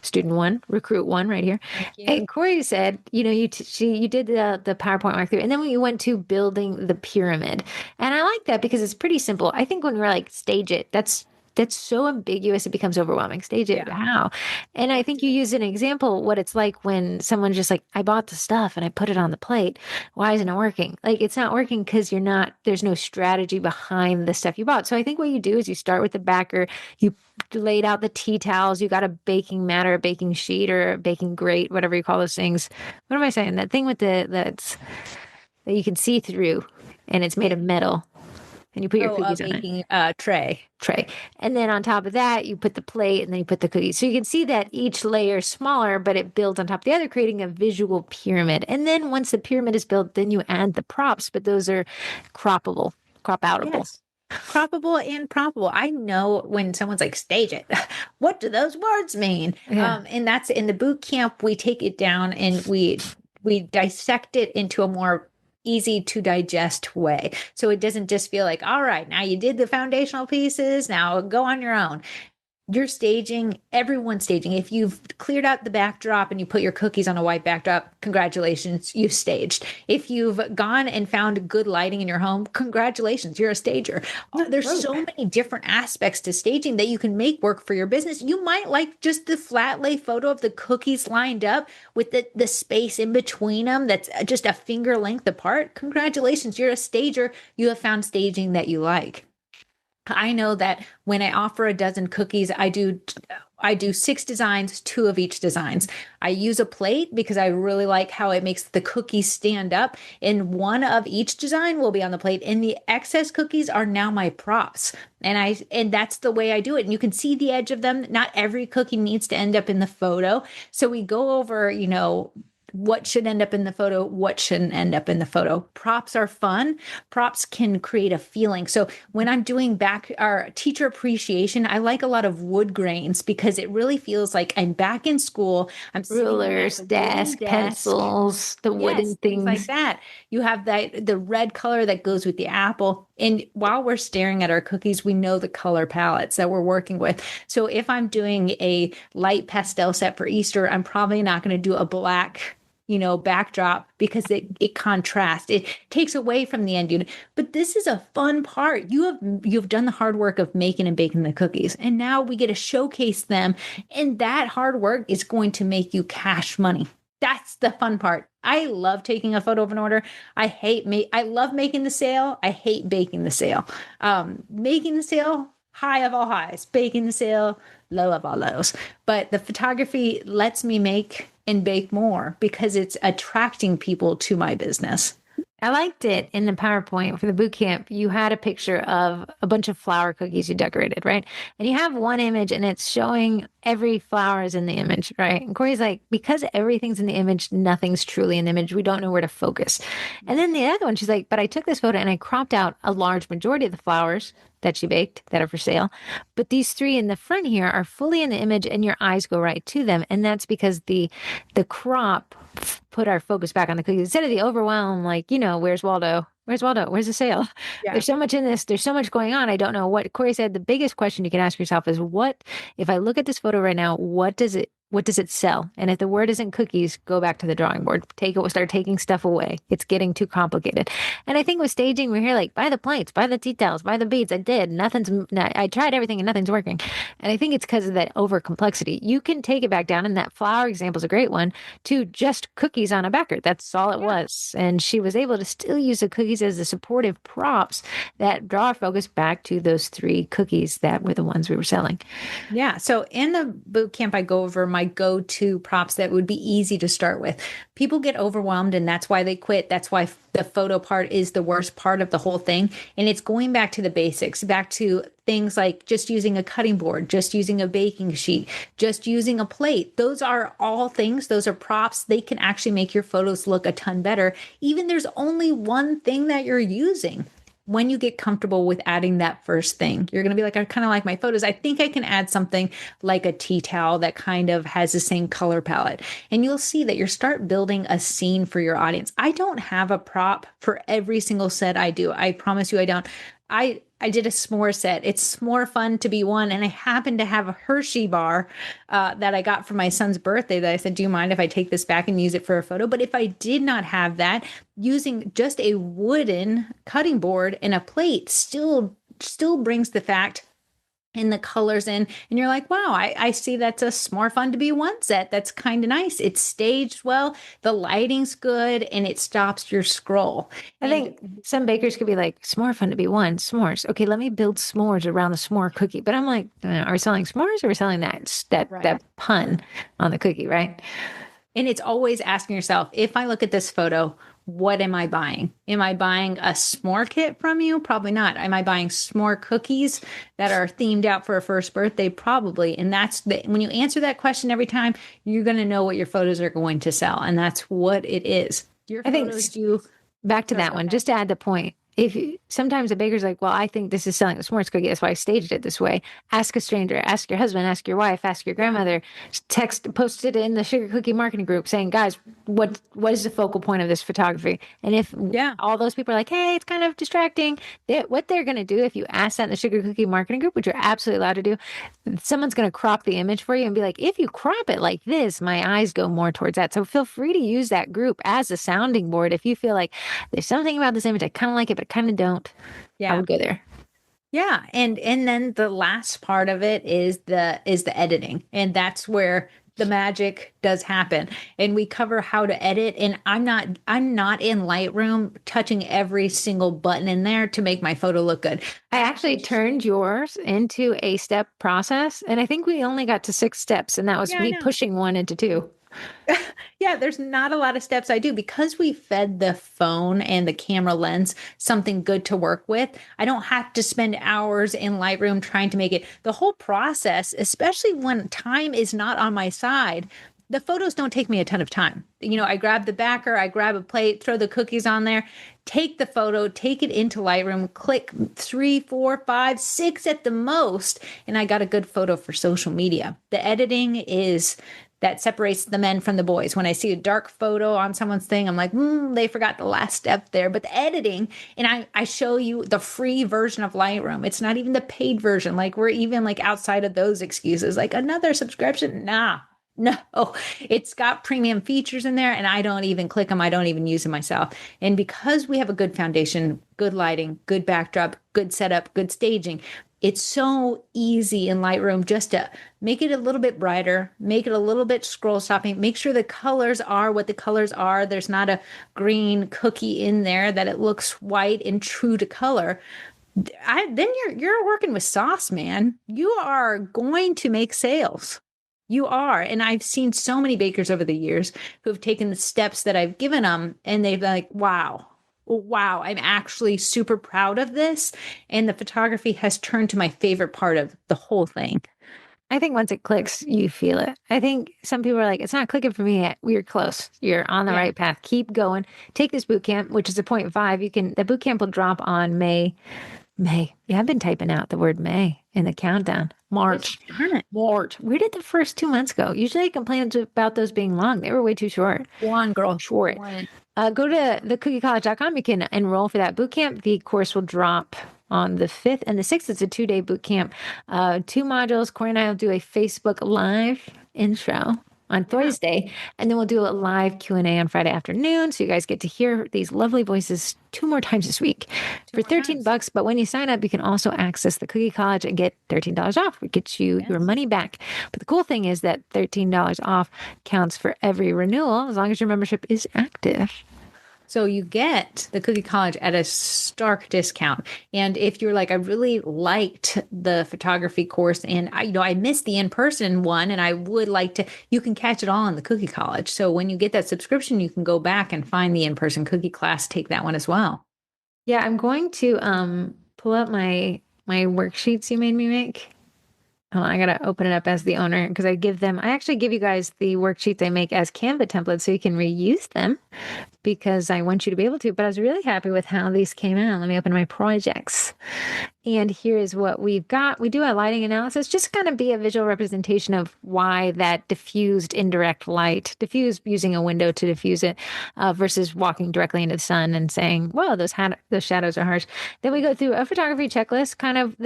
Student 1, recruit 1 right here. And Corey said, you did the PowerPoint walkthrough, and then we went to building the pyramid. And I like that because it's pretty simple. I think when we're like, stage it, that's so ambiguous, it becomes overwhelming. Stage it, how? And I think you use an example, what it's like when someone's just like, I bought the stuff and I put it on the plate. Why isn't it working? Like, it's not working because there's no strategy behind the stuff you bought. So I think what you do is you start with the backer, you laid out the tea towels, you got a baking mat or a baking sheet or a baking grate, whatever you call those things. What am I saying? That thing with that you can see through and it's made of metal. And you put your cookies on it. Tray. And then on top of that, you put the plate and then you put the cookies. So you can see that each layer is smaller, but it builds on top of the other, creating a visual pyramid. And then once the pyramid is built, then you add the props, but those are crop outable. Yes. Croppable and proppable. I know when someone's like, stage it, what do those words mean? Yeah. And that's in the boot camp, we take it down and we dissect it into a more easy to digest way. So it doesn't just feel like, all right, now you did the foundational pieces, now go on your own. You're staging, everyone's staging. If you've cleared out the backdrop and you put your cookies on a white backdrop, congratulations, you've staged. If you've gone and found good lighting in your home, congratulations, you're a stager. There's so many different aspects to staging that you can make work for your business. You might like just the flat lay photo of the cookies lined up with the space in between them that's just a finger length apart. Congratulations, you're a stager. You have found staging that you like. I know that when I offer a dozen cookies, I do 6 designs, 2 of each designs. I use a plate because I really like how it makes the cookies stand up, and 1 of each design will be on the plate, and the excess cookies are now my props. And that's the way I do it. And you can see the edge of them. Not every cookie needs to end up in the photo. So we go over, what should end up in the photo, what shouldn't end up in the photo. Props are fun. Props can create a feeling. So when I'm doing back our teacher appreciation, I like a lot of wood grains because it really feels like I'm back in school. I'm Rulers, desk, pencils, the wooden things like that. You have the red color that goes with the apple. And while we're staring at our cookies, we know the color palettes that we're working with. So if I'm doing a light pastel set for Easter, I'm probably not going to do a black backdrop because it contrasts. It takes away from the end unit. But this is a fun part. You've done the hard work of making and baking the cookies, and now we get to showcase them. And that hard work is going to make you cash money. That's the fun part. I love taking a photo of an order. I love making the sale. I hate baking the sale. Making the sale, high of all highs. Baking the sale, low of all lows. But the photography lets me make and bake more because it's attracting people to my business. I liked it in the PowerPoint for the boot camp. You had a picture of a bunch of flower cookies you decorated, right? And you have one image and it's showing every flower is in the image, right? And Corey's like, because everything's in the image, nothing's truly in the image. We don't know where to focus. And then the other one, she's like, but I took this photo and I cropped out a large majority of the flowers that she baked that are for sale. But these 3 in the front here are fully in the image and your eyes go right to them. And that's because the crop put our focus back on the cookies instead of the overwhelm, like, where's Waldo? Where's Waldo? Where's the sale? Yeah. There's so much in this. There's so much going on. I don't know what Corey said. The biggest question you can ask yourself is if I look at this photo right now, what does it sell? And if the word isn't cookies, go back to the drawing board. Start taking stuff away. It's getting too complicated. And I think with staging, we're here like, buy the plates, buy the details, buy the beads. I tried everything and nothing's working. And I think it's because of that over complexity. You can take it back down. And that flower example is a great one to just cookies on a backer. That's all it was. And she was able to still use the cookies as the supportive props that draw our focus back to those 3 cookies that were the ones we were selling. Yeah. So in the boot camp, I go over my go-to props that would be easy to start with. People get overwhelmed and that's why they quit. That's why the photo part is the worst part of the whole thing. And it's going back to the basics, back to things like just using a cutting board, just using a baking sheet, just using a plate. Those are all things. Those are props. They can actually make your photos look a ton better. Even there's only one thing that you're using. When you get comfortable with adding that first thing, you're going to be like, I kind of like my photos. I think I can add something like a tea towel that kind of has the same color palette. And you'll see that you start building a scene for your audience. I don't have a prop for every single set I do. I promise you I don't. I did a s'more set. It's s'more fun to be one. And I happen to have a Hershey bar that I got for my son's birthday that I said, do you mind if I take this back and use it for a photo? But if I did not have that, using just a wooden cutting board and a plate still brings the fact and the colors in, and you're like, wow, I see that's a s'more fun to be one set. That's kind of nice. It's staged well, the lighting's good, and it stops your scroll. I think some bakers could be like, s'more fun to be one, s'mores. Okay, let me build s'mores around the s'more cookie. But I'm like, are we selling s'mores or are we selling that pun on the cookie, right? And it's always asking yourself, if I look at this photo, what am I buying? Am I buying a s'more kit from you? Probably not. Am I buying s'more cookies that are themed out for a first birthday? Probably. And when you answer that question every time, you're going to know what your photos are going to sell. And that's what it is. Back to that one, just to add the point. sometimes a baker's like, well, I think this is selling a s'mores cookie. That's why I staged it this way. Ask a stranger, ask your husband, ask your wife, ask your grandmother, post it in the sugar cookie marketing group saying, guys, what is the focal point of this photography? And if Yeah. all those people are like, hey, it's kind of distracting, what they're going to do if you ask that in the sugar cookie marketing group, which you're absolutely allowed to do, someone's going to crop the image for you and be like, if you crop it like this, my eyes go more towards that. So feel free to use that group as a sounding board. If you feel like there's something about this image, I kind of like it, but I kind of don't, I Yeah. would go there. Yeah, and then the last part of it is the editing. And that's where the magic does happen. And we cover how to edit, and I'm not in Lightroom touching every single button in there to make my photo look good. I actually turned yours into a step process, and I think we only got to 6 steps, and that was Yeah, I me know. pushing one into two. Yeah, there's not a lot of steps I do because we fed the phone and the camera lens something good to work with. I don't have to spend hours in Lightroom trying to make it. The whole process, especially when time is not on my side, the photos don't take me a ton of time. I grab the backer, I grab a plate, throw the cookies on there, take the photo, take it into Lightroom, click 3, 4, 5, 6 at the most, and I got a good photo for social media. The editing is that separates the men from the boys. When I see a dark photo on someone's thing, I'm like, they forgot the last step there. But the editing, and I show you the free version of Lightroom. It's not even the paid version. Like we're even like outside of those excuses, like another subscription. Nah, no, it's got premium features in there, and I don't even click them. I don't even use them myself. And because we have a good foundation, good lighting, good backdrop, good setup, good staging, it's so easy in Lightroom just to make it a little bit brighter, make it a little bit scroll stopping, make sure the colors are what the colors are. There's not a green cookie in there, that it looks white and true to color. Then you're working with sauce, man. You are going to make sales. You are. And I've seen so many bakers over the years who have taken the steps that I've given them, and they've been like, wow, I'm actually super proud of this. And the photography has turned to my favorite part of the whole thing. I think once it clicks, you feel it. I think some people are like, it's not clicking for me yet. We're close. You're on the Yeah. right path. Keep going. Take this boot camp, which is a 0.5. The boot camp will drop on May. Yeah, I've been typing out the word May in the countdown. March. Darn it. March. Where did the first 2 months go? Usually I complain about those being long. They were way too short. Go on, girl. Short. Go on. Go to thecookiecollege.com. You can enroll for that boot camp. The course will drop on the 5th and the 6th. It's a 2-day boot camp. 2 modules. Corey and I will do a Facebook Live intro on Thursday, and then we'll do a live Q&A on Friday afternoon. So you guys get to hear these lovely voices 2 more times this week for $13. But when you sign up, you can also access the Cookie College and get $13 off. It gets you your money back. But the cool thing is that $13 off counts for every renewal as long as your membership is active. So you get the Cookie College at a stark discount. And if you're like, I really liked the photography course, and I missed the in-person one, and I would like to, you can catch it all in the Cookie College. So when you get that subscription, you can go back and find the in-person cookie class, take that one as well. Yeah, I'm going to pull up my worksheets you made me make. Oh, I gotta open it up as the owner because I actually give you guys the worksheets I make as Canva templates so you can reuse them because I want you to be able to. But I was really happy with how these came out. Let me open my projects. And here is what we've got. We do a lighting analysis, just kind of be a visual representation of why that diffused indirect light, diffused using a window to diffuse it, versus walking directly into the sun and saying, "Whoa, those shadows are harsh." Then we go through a photography checklist, kind of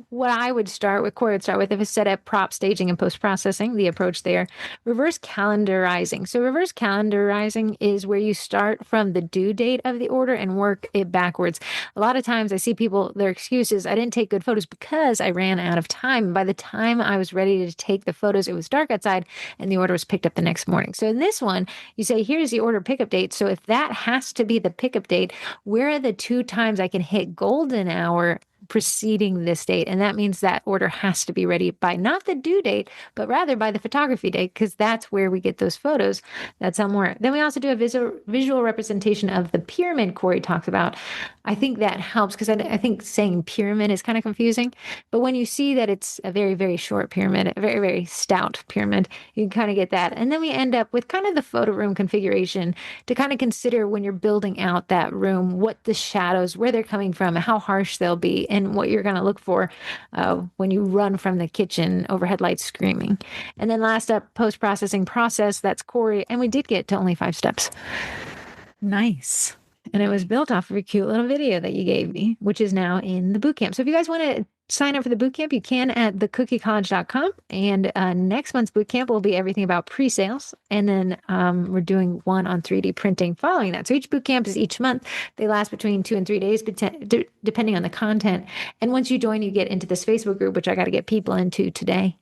what I would start with, Corey would start with, if it's set up prop staging and post processing, the approach there. Reverse calendarizing. So reverse calendarizing is where you start from the due date of the order and work it backwards. A lot of times I see people, their excuses, I didn't take good photos because I ran out of time. By the time I was ready to take the photos, it was dark outside and the order was picked up the next morning. So in this one, you say, here's the order pickup date. So if that has to be the pickup date, where are the 2 times I can hit golden hour preceding this date? And that means that order has to be ready by not the due date, but rather by the photography date, because that's where we get those photos that sell more. Then we also do a visual representation of the pyramid Corey talks about. I think that helps because I think saying pyramid is kind of confusing. But when you see that it's a very, very short pyramid, a very, very stout pyramid, you can kind of get that. And then we end up with kind of the photo room configuration to kind of consider when you're building out that room, what the shadows, where they're coming from, how harsh they'll be, and what you're going to look for when you run from the kitchen overhead lights screaming. And then last up, post-processing process, that's Corey. And we did get to only 5 steps. Nice. And it was built off of a cute little video that you gave me, which is now in the bootcamp. So if you guys want to sign up for the bootcamp, you can at thecookiecollege.com. And next month's bootcamp will be everything about pre-sales. And then we're doing one on 3D printing following that. So each bootcamp is each month. They last between 2 and 3 days, depending on the content. And once you join, you get into this Facebook group, which I got to get people into today.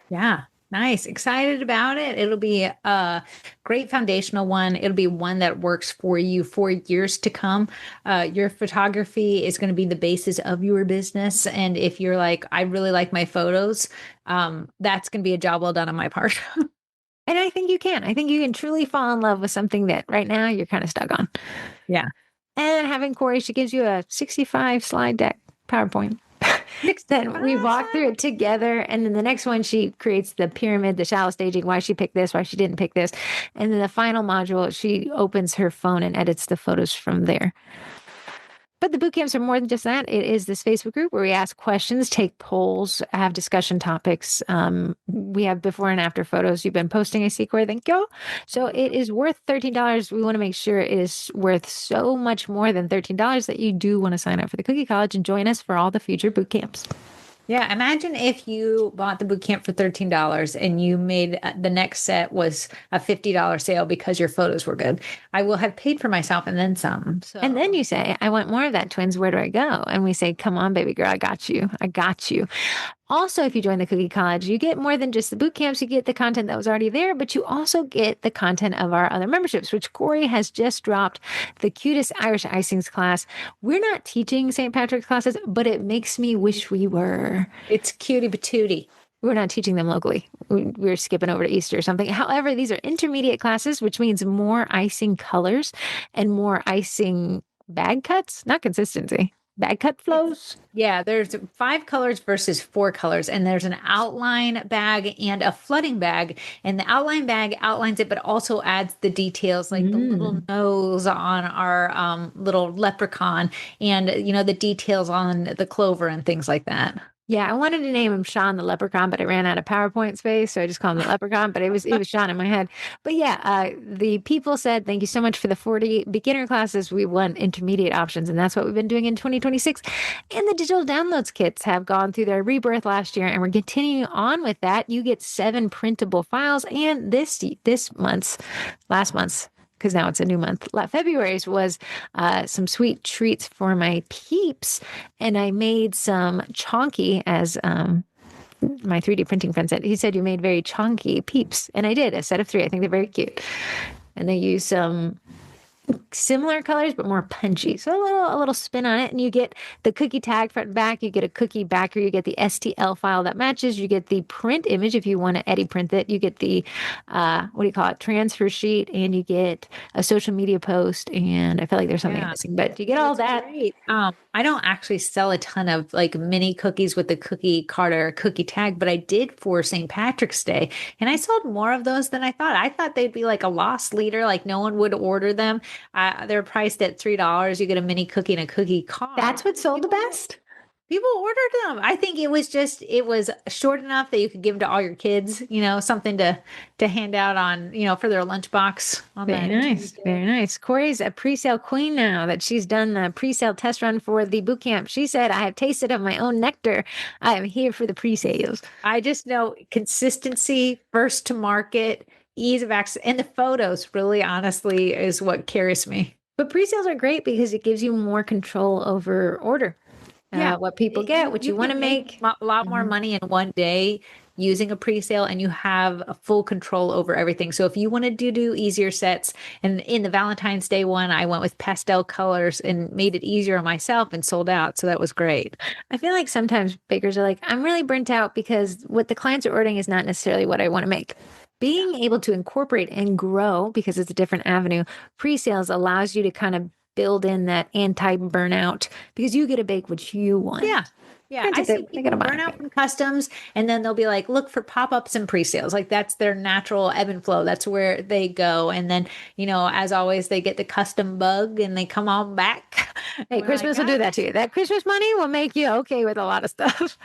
Yeah. Nice. Excited about it. It'll be a great foundational one. It'll be one that works for you for years to come. Your photography is going to be the basis of your business. And if you're like, I really like my photos, that's going to be a job well done on my part. And I think you can. I think you can truly fall in love with something that right now you're kind of stuck on. Yeah. And having Corey, she gives you a 65 slide deck PowerPoint. Then we walk through it together. And then the next one, she creates the pyramid, the shallow staging, why she picked this, why she didn't pick this. And then the final module, she opens her phone and edits the photos from there. But the boot camps are more than just that. It is this Facebook group where we ask questions, take polls, have discussion topics. We have before and after photos. You've been posting, I see, Corey. Thank you. So it is worth $13. We want to make sure it is worth so much more than $13 that you do want to sign up for the Cookie College and join us for all the future boot camps. Yeah, imagine if you bought the boot camp for $13 and you made the next set was a $50 sale because your photos were good. I will have paid for myself and then some. So. And then you say, I want more of that, twins. Where do I go? And we say, come on, baby girl, I got you. I got you. Also, if you join the Cookie College, you get more than just the boot camps. You get the content that was already there, but you also get the content of our other memberships, which Corey has just dropped the cutest Irish icings class. We're not teaching St. Patrick's classes, but it makes me wish we were. It's cutie patootie. We're not teaching them locally. We're skipping over to Easter or something. However, these are intermediate classes, which means more icing colors and more icing bag cuts, not consistency. Bag cut flows? Yeah, there's 5 colors versus 4 colors, and there's an outline bag and a flooding bag. And the outline bag outlines it, but also adds the details like the little nose on our little leprechaun and, the details on the clover and things like that. Yeah, I wanted to name him Sean the Leprechaun, but I ran out of PowerPoint space, so I just called him the Leprechaun. But it was Sean in my head. But yeah, the people said thank you so much for the 40 beginner classes. We want intermediate options, and that's what we've been doing in 2026. And the digital downloads kits have gone through their rebirth last year, and we're continuing on with that. You get 7 printable files, and last month's. Because now it's a new month. February's was some sweet treats for my peeps. And I made some chonky, as my 3D printing friend said. He said, you made very chonky peeps. And I did, a set of 3. I think they're very cute. And they use some similar colors, but more punchy. So a little spin on it. And you get the cookie tag front and back. You get a cookie backer. You get the STL file that matches. You get the print image if you want to eddy print it. You get the, transfer sheet. And you get a social media post. And I feel like there's something missing, but you get all that. Great. I don't actually sell a ton of like mini cookies with the cookie card or cookie tag, but I did for St. Patrick's Day. And I sold more of those than I thought. I thought they'd be like a lost leader, like no one would order them. They're priced at $3. You get a mini cookie and a cookie card. That's what sold the best. People ordered them. I think it was short enough that you could give them to all your kids, something to hand out on, for their lunchbox. Very nice. Very nice. Corey's a pre-sale queen now that she's done the pre-sale test run for the boot camp. She said, I have tasted of my own nectar. I am here for the pre-sales. I just know consistency, first to market, ease of access, and the photos really honestly is what carries me. But pre-sales are great because it gives you more control over order. What people get, what you want to make. A lot more money in one day using a pre-sale, and you have a full control over everything. So if you wanted to do easier sets, and in the Valentine's Day one, I went with pastel colors and made it easier on myself and sold out. So that was great. I feel like sometimes bakers are like, I'm really burnt out because what the clients are ordering is not necessarily what I want to make. Being able to incorporate and grow, because it's a different avenue, pre-sales allows you to kind of build in that anti-burnout because you get to bake what you want. Yeah. Yeah. I Granted, see they gotta people burn buy out it. from customs and then they'll be like, look for pop-ups and pre-sales. Like that's their natural ebb and flow. That's where they go. And then, as always, they get the custom bug and they come on back. Hey, And we're like, Christmas will do that to you. That Christmas money will make you okay with a lot of stuff.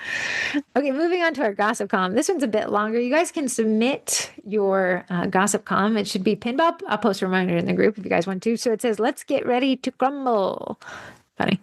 Okay, moving on to our gossip column. This one's a bit longer. You guys can submit your gossip column. It should be pinned up. I'll post a reminder in the group if you guys want to. So it says, let's get ready to crumble. Funny.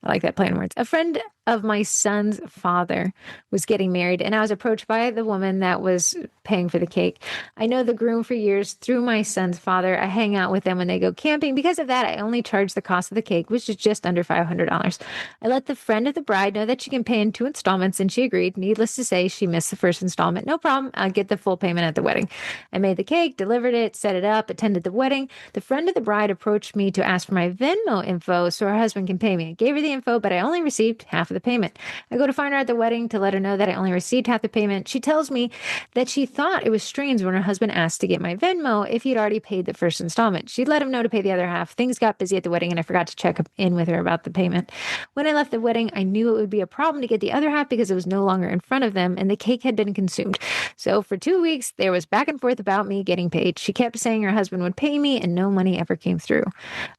I like that play on words. A friend of my son's father was getting married, and I was approached by the woman that was paying for the cake. I know the groom for years through my son's father. I hang out with them when they go camping. Because of that, I only charge the cost of the cake, which is just under $500. I let the friend of the bride know that she can pay in 2 installments, and she agreed. Needless to say, she missed the first installment. No problem. I'll get the full payment at the wedding. I made the cake, delivered it, set it up, attended the wedding. The friend of the bride approached me to ask for my Venmo info so her husband can pay me. I gave her the info, but I only received half of the payment. I go to find her at the wedding to let her know that I only received half the payment. She tells me that she thought it was strange when her husband asked to get my Venmo if he'd already paid the first installment. She'd let him know to pay the other half. Things got busy at the wedding and I forgot to check in with her about the payment. When I left the wedding, I knew it would be a problem to get the other half because it was no longer in front of them and the cake had been consumed. So for 2 weeks, there was back and forth about me getting paid. She kept saying her husband would pay me and no money ever came through.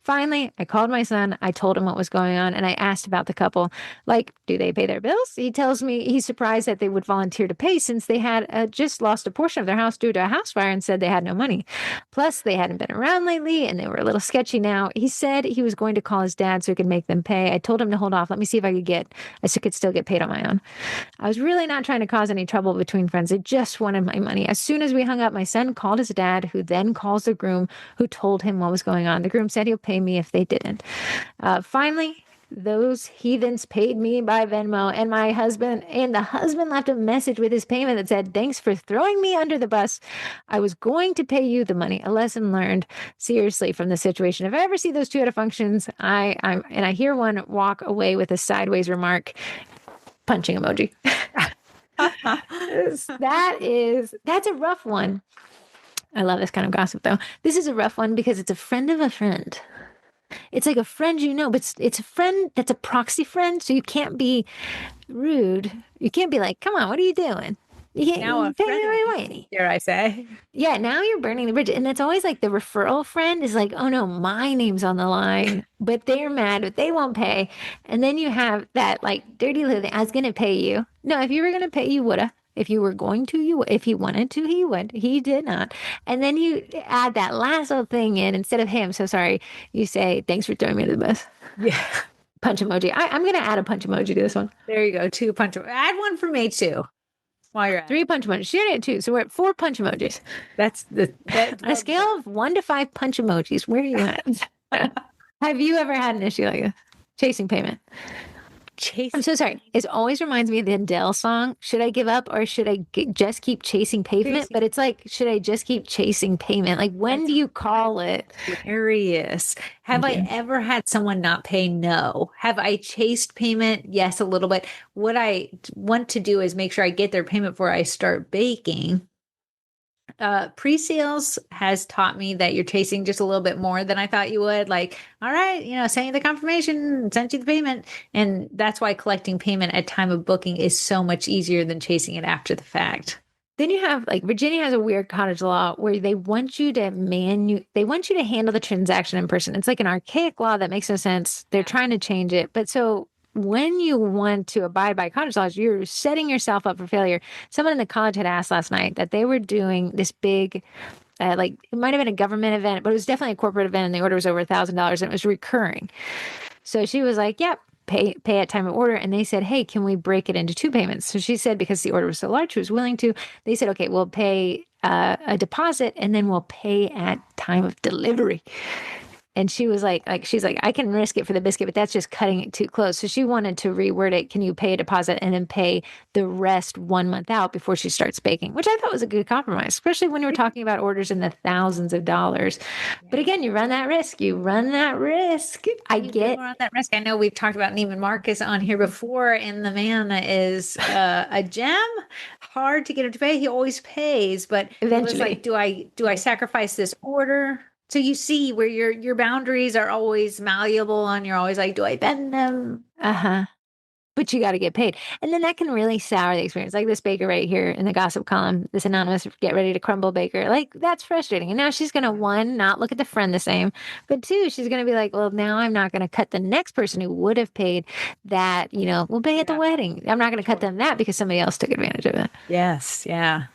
Finally, I called my son. I told him what was going on and I asked about the couple. Like, do they pay their bills? He tells me he's surprised that they would volunteer to pay since they had just lost a portion of their house due to a house fire and said they had no money. Plus, they hadn't been around lately and they were a little sketchy now. He said he was going to call his dad so he could make them pay. I told him to hold off. Let me see if I could still get paid on my own. I was really not trying to cause any trouble between friends. I just wanted my money. As soon as we hung up, my son called his dad, who then calls the groom, who told him what was going on. The groom said he'll pay me if they didn't. Finally, those heathens paid me by Venmo and the husband left a message with his payment that said, thanks for throwing me under the bus. I was going to pay you the money. A lesson learned seriously from the situation. If I ever see those two at a functions, I hear one walk away with a sideways remark, punching emoji. That's a rough one. I love this kind of gossip though. This is a rough one because it's a friend of a friend. It's like a friend but it's a friend that's a proxy friend, so you can't be rude. You can't be like, come on, what are you doing? You can't Now a friend, dare I say. Yeah, now you're burning the bridge. And it's always like the referral friend is like, oh no, my name's on the line, but they're mad, but they won't pay. And then you have that like dirty little thing, I was going to pay you. No, if you were going to pay, you would have. If you were going to, you would. If he wanted to, he would. He did not. And then you add that last little thing in. Instead of, hey, I'm so sorry, you say, thanks for throwing me to the bus. Yeah. Punch emoji. I'm going to add a punch emoji to this one. There you go. 2 punch. Add one for me too. While you're at 3 punch emojis. She had 2. So we're at 4 punch emojis. That's on a scale of 1 to 5 punch emojis. Where are you at? Have you ever had an issue like this? Chasing payment. I'm so sorry. It always reminds me of the Adele song. Should I give up or should I just keep chasing pavement? But it's like, should I just keep chasing payment? Like, when do you call it? Hilarious. Have I ever had someone not pay? No. Have I chased payment? Yes, a little bit. What I want to do is make sure I get their payment before I start baking. Pre-sales has taught me that you're chasing just a little bit more than I thought you would. Like, all right, send you the confirmation, sent you the payment. And that's why collecting payment at time of booking is so much easier than chasing it after the fact. Then you have like Virginia has a weird cottage law where they want you to handle the transaction in person. It's like an archaic law that makes no sense. They're trying to change it. But so when you want to abide by cottage laws, you're setting yourself up for failure. Someone in the college had asked last night that they were doing this big, like it might have been a government event, but it was definitely a corporate event and the order was over $1,000 and it was recurring. So she was like, yep. Pay at time of order. And they said, hey, can we break it into 2 payments? So she said, because the order was so large, she was willing to. They said, okay, we'll pay a deposit and then we'll pay at time of delivery. And she was she's like, I can risk it for the biscuit, but that's just cutting it too close. So she wanted to reword it. Can you pay a deposit and then pay the rest 1 month out before she starts baking? Which I thought was a good compromise, especially when we're talking about orders in the thousands of dollars. But again, you run that risk. I run that risk. I know we've talked about Neiman Marcus on here before, and the man is a gem. Hard to get him to pay. He always pays, but eventually, do I sacrifice this order So you see where your boundaries are always malleable and you're always like, do I bend them? Uh-huh. But you got to get paid. And then that can really sour the experience. Like this baker right here in the gossip column, this anonymous get ready to crumble baker. Like that's frustrating. And now she's going to one, not look at the friend the same, but two, she's going to be like, well, now I'm not going to cut the next person who would have paid that, will pay at the Yeah. wedding. I'm not going to cut them that because somebody else took advantage of it. Yes. Yeah.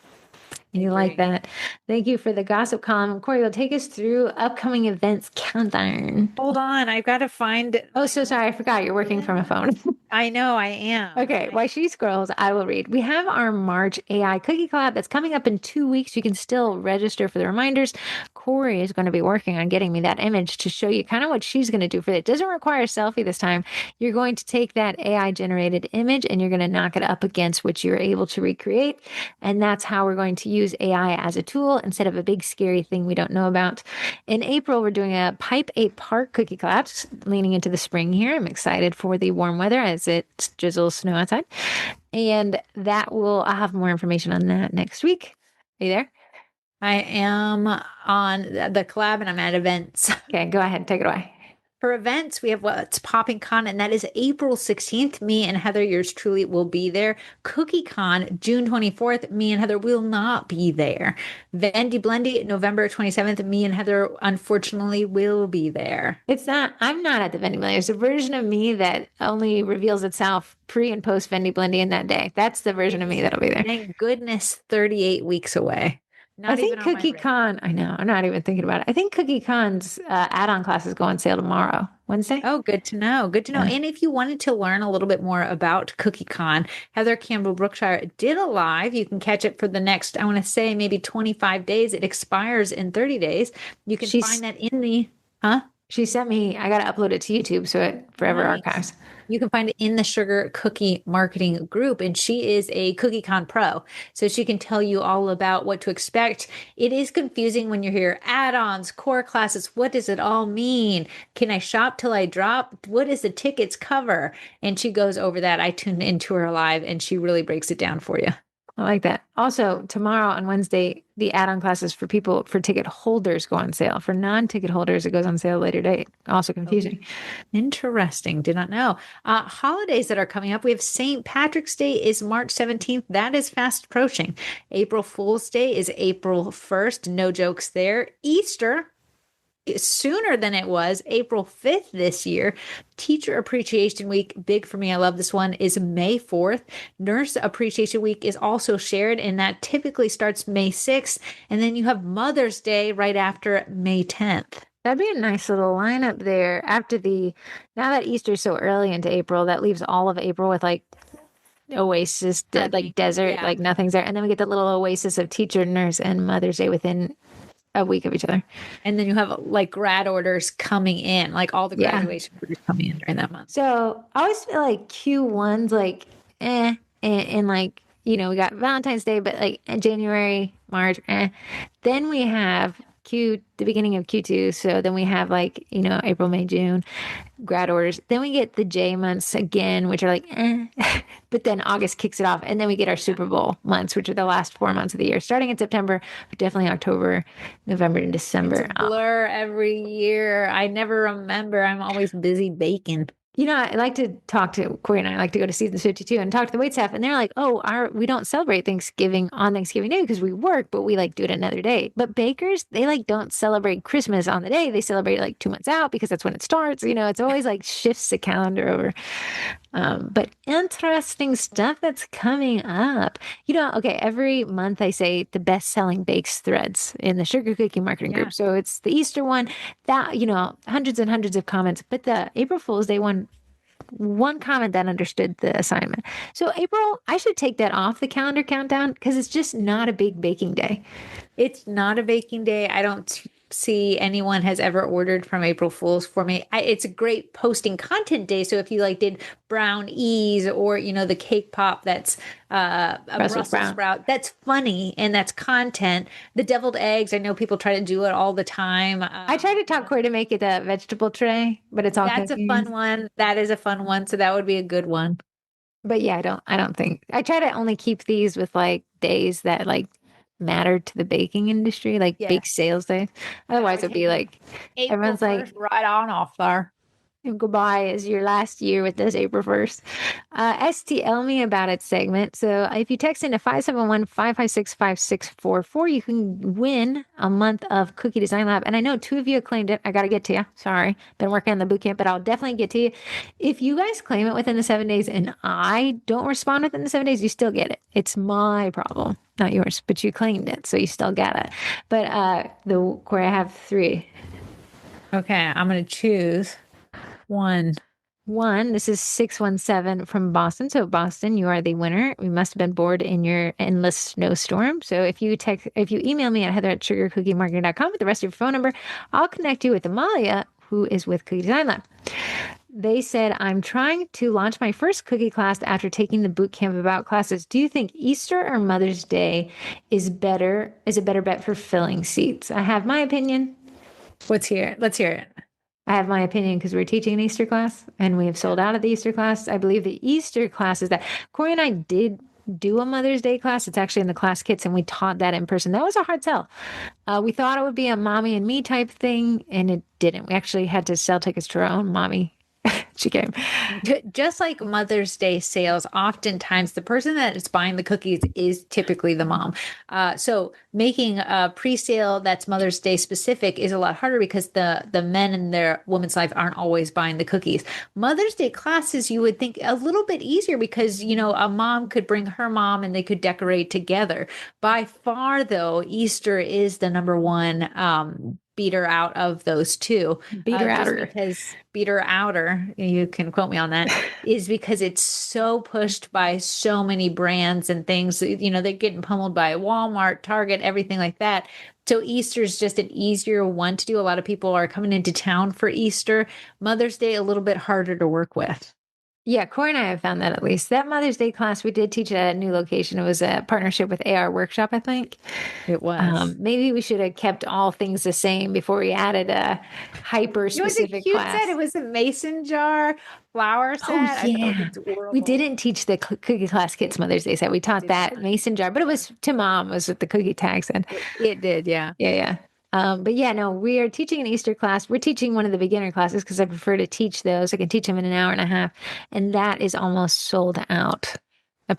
I You like agree. that. Thank you for the gossip column. Corey will take us through upcoming events countdown. Hold on. I've got to find Oh, my so sorry. I forgot you're working from a phone. I know I am. Okay, while she scrolls, I will read. We have our March AI cookie collab that's coming up in 2 weeks. You can still register for the reminders. Corey is going to be working on getting me that image to show you kind of what she's going to do for it. It doesn't require a selfie this time. You're going to take that AI generated image and you're going to knock it up against what you're able to recreate. And that's how we're going to use AI as a tool instead of a big scary thing we don't know about. In April, we're doing a Pipe a Park cookie collapse, leaning into the spring here. I'm excited for the warm weather as it drizzles snow outside. And I'll have more information on that next week. Are you there? I am on the collab and I'm at events. Okay, go ahead. Take it away. For events, we have What's Popping Con, and that is April 16th. Me and Heather, yours truly, will be there. Cookie Con, June 24th. Me and Heather will not be there. Vendy Blendy, November 27th. Me and Heather, unfortunately, will be there. I'm not at the vending machine. There's a version of me that only reveals itself pre and post Vendy Blendy in that day. That's the version of me that'll be there. Thank goodness, 38 weeks away. I Not think even on my Cookie radar. Con, I know, I'm not even thinking about it. I think Cookie Con's add-on classes go on sale tomorrow, Wednesday. Oh, good to know. Good to know. Yeah. And if you wanted to learn a little bit more about CookieCon, Heather Campbell Brookshire did a live. You can catch it for the next, I want to say maybe 25 days. It expires in 30 days. You can She's find that in the, huh? She sent me, I got to upload it to YouTube so it forever Nice. archives. You can find it in the Sugar Cookie Marketing Group, and she is a CookieCon pro. So she can tell you all about what to expect. It is confusing when you hear add-ons, core classes. What does it all mean? Can I shop till I drop? What does the tickets cover? And she goes over that. I tuned into her live and she really breaks it down for you. I like that. Also, tomorrow on Wednesday, the add-on classes for ticket holders go on sale. For non-ticket holders, it goes on sale later date. Also confusing. Interesting. Did not know. Holidays that are coming up. We have St. Patrick's Day is March 17th. That is fast approaching. April Fool's Day is April 1st. No jokes there. Easter sooner than it was, April 5th this year. Teacher Appreciation Week, big for me. I love this one, is May 4th. Nurse Appreciation Week is also shared, and that typically starts May 6th. And then you have Mother's Day right after May 10th. That'd be a nice little lineup there now that Easter's so early into April, that leaves all of April with like oasis, like desert, Yeah. like nothing's there. And then we get the little oasis of teacher, nurse, and Mother's Day within a week of each other. And then you have like grad orders coming in, like all the graduation orders coming in during that month. So I always feel like Q1's like and like, we got Valentine's Day, but like in January, March, Then we have the beginning of Q2. So then we have like, April, May, June grad orders. Then we get the J months again, which are like, but then August kicks it off. And then we get our Super Bowl months, which are the last 4 months of the year, starting in September, but definitely October, November, and December. It's a blur every year. I never remember. I'm always busy baking. I like to talk to Corey and I like to go to Seasons 52 and talk to the wait staff. And they're like, oh, we don't celebrate Thanksgiving on Thanksgiving Day because we work, but we like do it another day. But bakers, they like don't celebrate Christmas on the day. They celebrate like 2 months out because that's when it starts. It's always like shifts the calendar over. But interesting stuff that's coming up. Okay, every month I say the best selling bakes threads in the Sugar Cookie Marketing Group. So it's the Easter one that, hundreds and hundreds of comments, but the April Fool's Day one comment that understood the assignment. So April, I should take that off the calendar countdown because it's just not a big baking day. It's not a baking day. I don't see anyone has ever ordered from April Fools for me. It's a great posting content day. So if you like did brownies or, the cake pop, that's a Brussels sprout, that's funny and that's content. The deviled eggs, I know people try to do it all the time. I try to talk Corey to make it a vegetable tray, but it's all that's cookies. a fun one. That is a fun one. So that would be a good one. But yeah, I don't think I try to only keep these with like days that like matter to the baking industry, like Yeah. bake sales day. I Otherwise, would it'd be take like April everyone's like, 1st right on off there. goodbye is your last year with this April 1st. STL me about it segment. So if you text into 571-556-5644, you can win a month of Cookie Design Lab. And I know two of you have claimed it. I got to get to you. Sorry. Been working on the boot camp, but I'll definitely get to you. If you guys claim it within the 7 days and I don't respond within the 7 days, you still get it. It's my problem, not yours, but you claimed it. So you still get it. But where I have three. Okay, I'm going to choose one. This is 617 from Boston. So Boston, you are the winner. We must have been bored in your endless snowstorm. So if you email me at heather@sugarcookiemarketing.com with the rest of your phone number, I'll connect you with Amalia, who is with Cookie Design Lab. They said, I'm trying to launch my first cookie class after taking the boot camp about classes. Do you think Easter or Mother's Day is a better bet for filling seats? I have my opinion. Let's hear it. I have my opinion because we're teaching an Easter class and we have sold out of the Easter class. I believe the Easter class is that Corey and I did do a Mother's Day class. It's actually in the class kits and we taught that in person. That was a hard sell. We thought it would be a mommy and me type thing and it didn't. We actually had to sell tickets to our own mommy. She came. Just like Mother's Day sales, oftentimes the person that is buying the cookies is typically the mom. So making a pre-sale that's Mother's Day specific is a lot harder because the men in their woman's life aren't always buying the cookies. Mother's Day classes, you would think a little bit easier because, a mom could bring her mom and they could decorate together. By far, though, Easter is the number one beater out of those two. Beater outer. Because beater outer, you can quote me on that, is because it's so pushed by so many brands and things. They're getting pummeled by Walmart, Target, everything like that. So Easter is just an easier one to do. A lot of people are coming into town for Easter. Mother's Day, a little bit harder to work with. Yeah, Corey and I have found that at least. That Mother's Day class we did teach at a new location. It was a partnership with AR Workshop, I think. It was. Maybe we should have kept all things the same before we added a hyper specific class. Set. It was a mason jar, flower set. Oh, yeah. We didn't teach the cookie class kits Mother's Day set. We taught that mason jar, but it was to mom, was what the cookie tag said. It did, yeah. Yeah. But yeah, no, we are teaching an Easter class. We're teaching one of the beginner classes because I prefer to teach those. I can teach them in an hour and a half, and that is almost sold out. I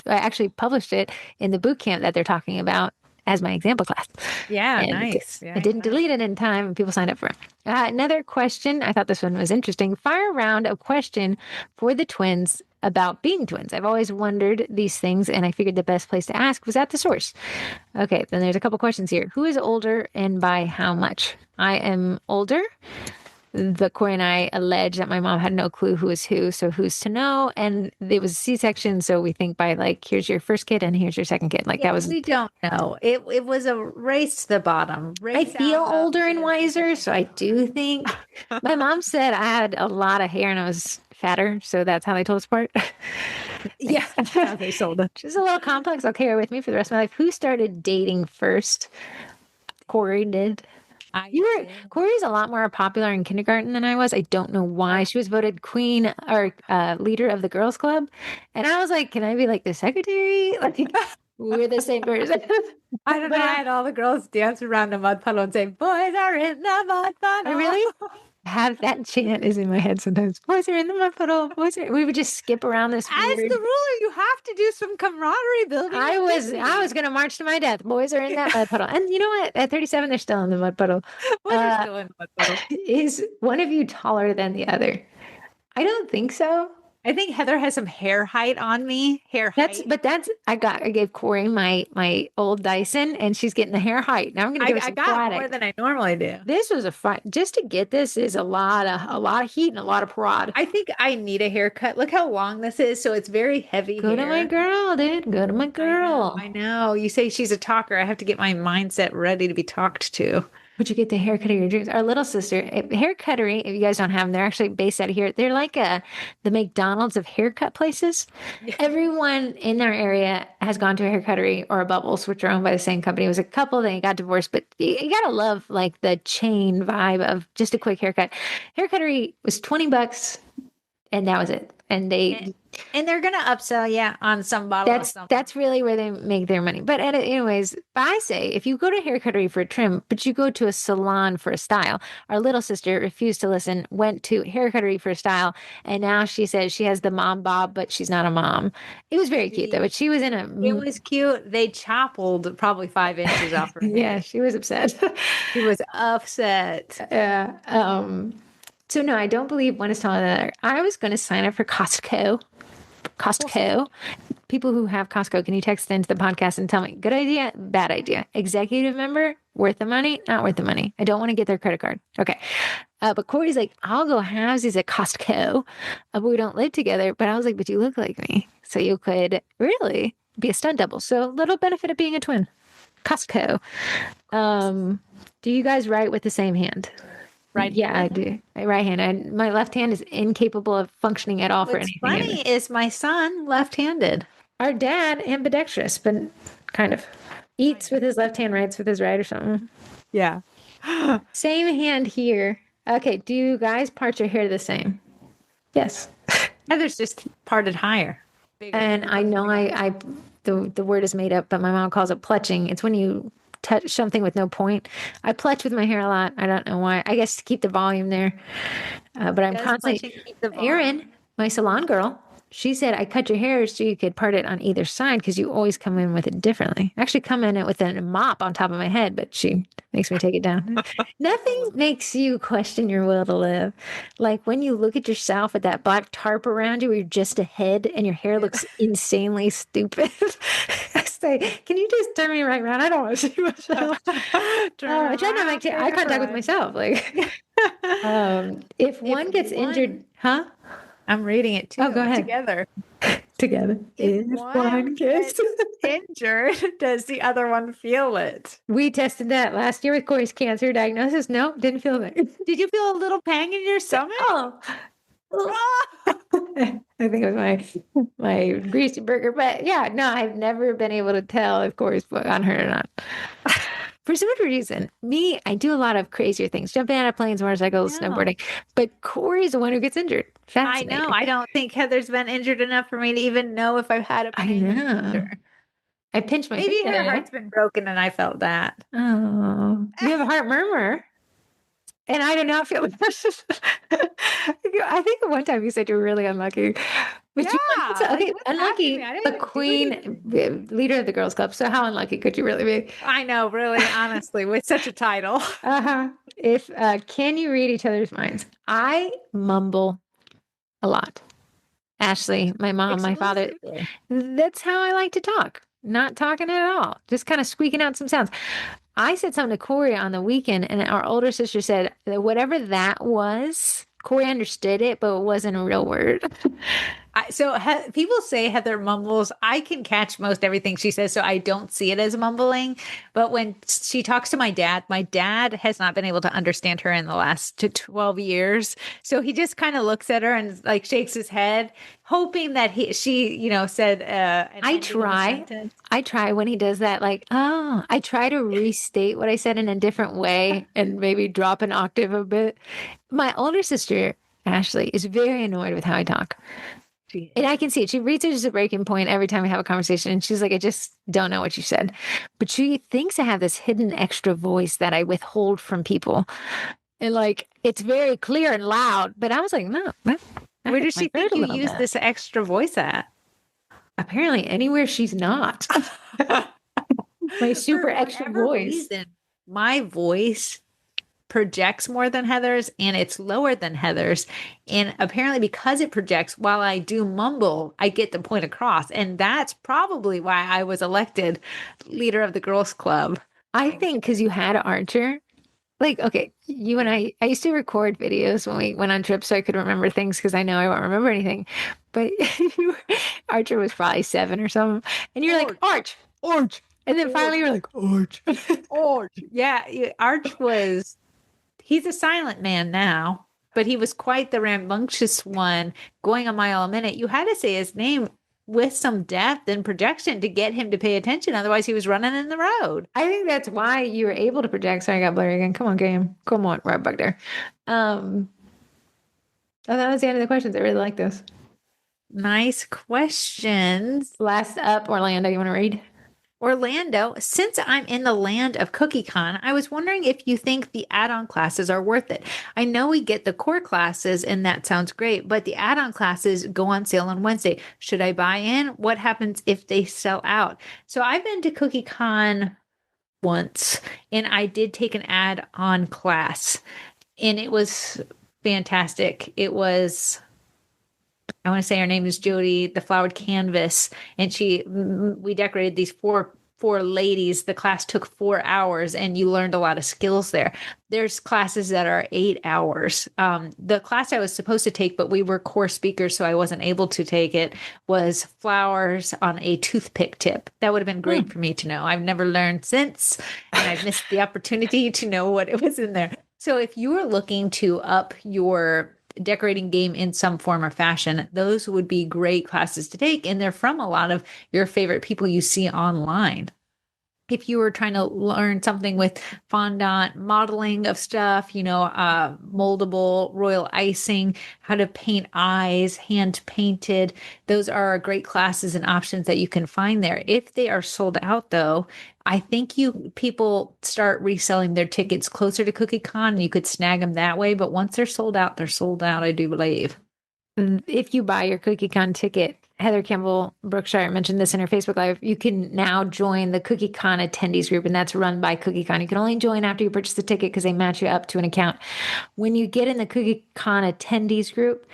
actually published it in the boot camp that they're talking about as my example class. Yeah, and nice. I didn't delete it in time, and people signed up for it. Another question. I thought this one was interesting. Fire round a question for the twins about being twins. I've always wondered these things, and I figured the best place to ask was at the source. Okay, then there's a couple questions here. Who is older and by how much? I am older. The Corey and I allege that my mom had no clue who was who, so who's to know? And it was a C-section, so we think by here's your first kid and here's your second kid. That was. We don't know. It was a race to the bottom. I feel older and wiser, so I do think. My mom said I had a lot of hair and I was fatter, so that's how they told us apart. Yeah, that's how they sold it. Just a little complex. I'll carry with me for the rest of my life. Who started dating first? Corey did. Corey's a lot more popular in kindergarten than I was. I don't know why. She was voted queen or leader of the girls club. And I was like, can I be the secretary? We're the same person. I don't know. I had all the girls dance around the mud puddle and say, boys are in the mud puddle. I really have that chant is in my head sometimes. Boys are in the mud puddle. We would just skip around this. As the ruler, you have to do some camaraderie building. I was going to march to my death. Boys are in that mud puddle. And you know what? At 37, they're still in the mud puddle. Boys are still in the mud puddle. Is one of you taller than the other? I don't think so. I think Heather has some hair height on me. I gave Corey my old Dyson and she's getting the hair height. Now I'm going to give her some product. More than I normally do. This was a fight. Just to get this is a lot of heat and a lot of prod. I think I need a haircut. Look how long this is. So it's very heavy. Go to my girl, dude. Go to my girl. I know. You say she's a talker. I have to get my mindset ready to be talked to. Would you get the haircut of your dreams? Our little sister, Hair Cuttery, if you guys don't have them, they're actually based out of here. They're like the McDonald's of haircut places. Yeah. Everyone in our area has gone to a Hair Cuttery or a Bubbles, which are owned by the same company. It was a couple, then he got divorced, but you got to love the chain vibe of just a quick haircut. Hair Cuttery was $20 and that was it. And And they're going to upsell you on some bottle of something. that's really where they make their money. But anyways, I say if you go to hair cuttery for a trim, but you go to a salon for a style. Our little sister refused to listen, went to hair cuttery for a style, and now she says she has the mom bob, but she's not a mom. It was very cute though. But she was in It was cute. They chopped probably 5 inches off her yeah, hair. she was upset. She was upset. Yeah. So no, I don't believe one is taller than the other. I was going to sign up for Costco. Costco. People who have Costco, can you text into the podcast and tell me good idea, bad idea? Executive member, worth the money, not worth the money. I don't want to get their credit card. Okay. But Corey's like, I'll go halvesies at Costco. But we don't live together. But I was like, but you look like me. So you could really be a stunt double. So little benefit of being a twin. Costco. Do you guys write with the same hand? Right. Yeah, I do. My right hand. My left hand is incapable of functioning at all for What's anything. funny is my son left-handed. Our dad ambidextrous, but kind of eats with his left hand, writes with his right or something. Yeah. Same hand here. Okay, do you guys part your hair the same? Yes. Heather's just parted higher. And I know the word is made up, but my mom calls it pletching. It's when you touch something with no point. I pletch with my hair a lot. I don't know why. I guess to keep the volume there. But I'm constantly. Erin, my salon girl, she said I cut your hair so you could part it on either side because you always come in with it differently. I actually come in it with a mop on top of my head, but she makes me take it down. Nothing makes you question your will to live. Like when you look at yourself with that black tarp around you where you're just a head and your hair looks insanely stupid. I say, can you just turn me right around? I don't want to see myself. I try not to make eye contact with myself. Like, if one gets injured, huh? I'm reading it too. Oh, go ahead. Together. If one gets injured, does the other one feel it? We tested that last year with Corey's cancer diagnosis. Nope, didn't feel it. Did you feel a little pang in your stomach? Oh. I think it was my greasy burger. But yeah, no, I've never been able to tell if Corey's on her or not. For some reason, I do a lot of crazier things, jumping out of planes, motorcycles, snowboarding. But Corey's the one who gets injured. I know. I don't think Heather's been injured enough for me to even know if I've had a pain. I know. I pinched my Maybe her heart's been broken and I felt that. Oh, you have a heart murmur. And I do not feel that. I think the one time you said you were really unlucky. But unlucky, the queen, leader of the girls' club. So how unlucky could you really be? I know, really, honestly, with such a title. If can you read each other's minds? I mumble a lot. Ashley, my mom, my father. That's how I like to talk. Not talking at all. Just kind of squeaking out some sounds. I said something to Corey on the weekend, and our older sister said that whatever that was, Corey understood it, but it wasn't a real word. People say Heather mumbles. I can catch most everything she says, so I don't see it as mumbling. But when she talks to my dad has not been able to understand her in the last 12 years. So he just kind of looks at her and like shakes his head, hoping that she said. I try when he does that. Like, I try to restate what I said in a different way and maybe drop an octave a bit. My older sister, Ashley, is very annoyed with how I talk. And I can see it. She reaches a breaking point every time we have a conversation. And she's like, I just don't know what you said. But she thinks I have this hidden extra voice that I withhold from people. And like, it's very clear and loud. But I was like, no. Where does she think you use this extra voice at? Apparently anywhere she's not. My super extra voice. My voice projects more than Heather's and it's lower than Heather's. And apparently because it projects, while I do mumble, I get the point across. And that's probably why I was elected leader of the girls club. I think because you had Archer. Like, okay, you and I used to record videos when we went on trips so I could remember things because I know I won't remember anything. But Archer was probably 7 or something. And you're like, Arch. And then finally you're like, Arch. Yeah, Arch was... He's a silent man now, but he was quite the rambunctious one going a mile a minute. You had to say his name with some depth and projection to get him to pay attention. Otherwise, he was running in the road. I think that's why you were able to project. Sorry, I got blurry again. Come on, game. Come on, right back there. Oh, that was the end of the questions. I really like this. Nice questions. Last up, Orlando, you want to read? Orlando, since I'm in the land of CookieCon, I was wondering if you think the add-on classes are worth it. I know we get the core classes and that sounds great, but the add-on classes go on sale on Wednesday. Should I buy in? What happens if they sell out? So I've been to CookieCon once and I did take an add-on class and it was fantastic. It was, I want to say her name is Jody, the flowered canvas, and we decorated these four ladies. The class took 4 hours, and you learned a lot of skills there. There's classes that are 8 hours. The class I was supposed to take, but we were core speakers, so I wasn't able to take it, was flowers on a toothpick tip. That would have been great for me to know. I've never learned since, and I've missed the opportunity to know what it was in there. So if you are looking to up your decorating game in some form or fashion, those would be great classes to take. And they're from a lot of your favorite people you see online. If you were trying to learn something with fondant modeling of stuff, moldable royal icing, how to paint eyes, hand painted, those are great classes and options that you can find there. If they are sold out though, I think people start reselling their tickets closer to CookieCon and you could snag them that way. But once they're sold out, I do believe. If you buy your CookieCon ticket, Heather Campbell Brookshire mentioned this in her Facebook Live. You can now join the CookieCon attendees group, and that's run by CookieCon. You can only join after you purchase the ticket because they match you up to an account. When you get in the CookieCon attendees group,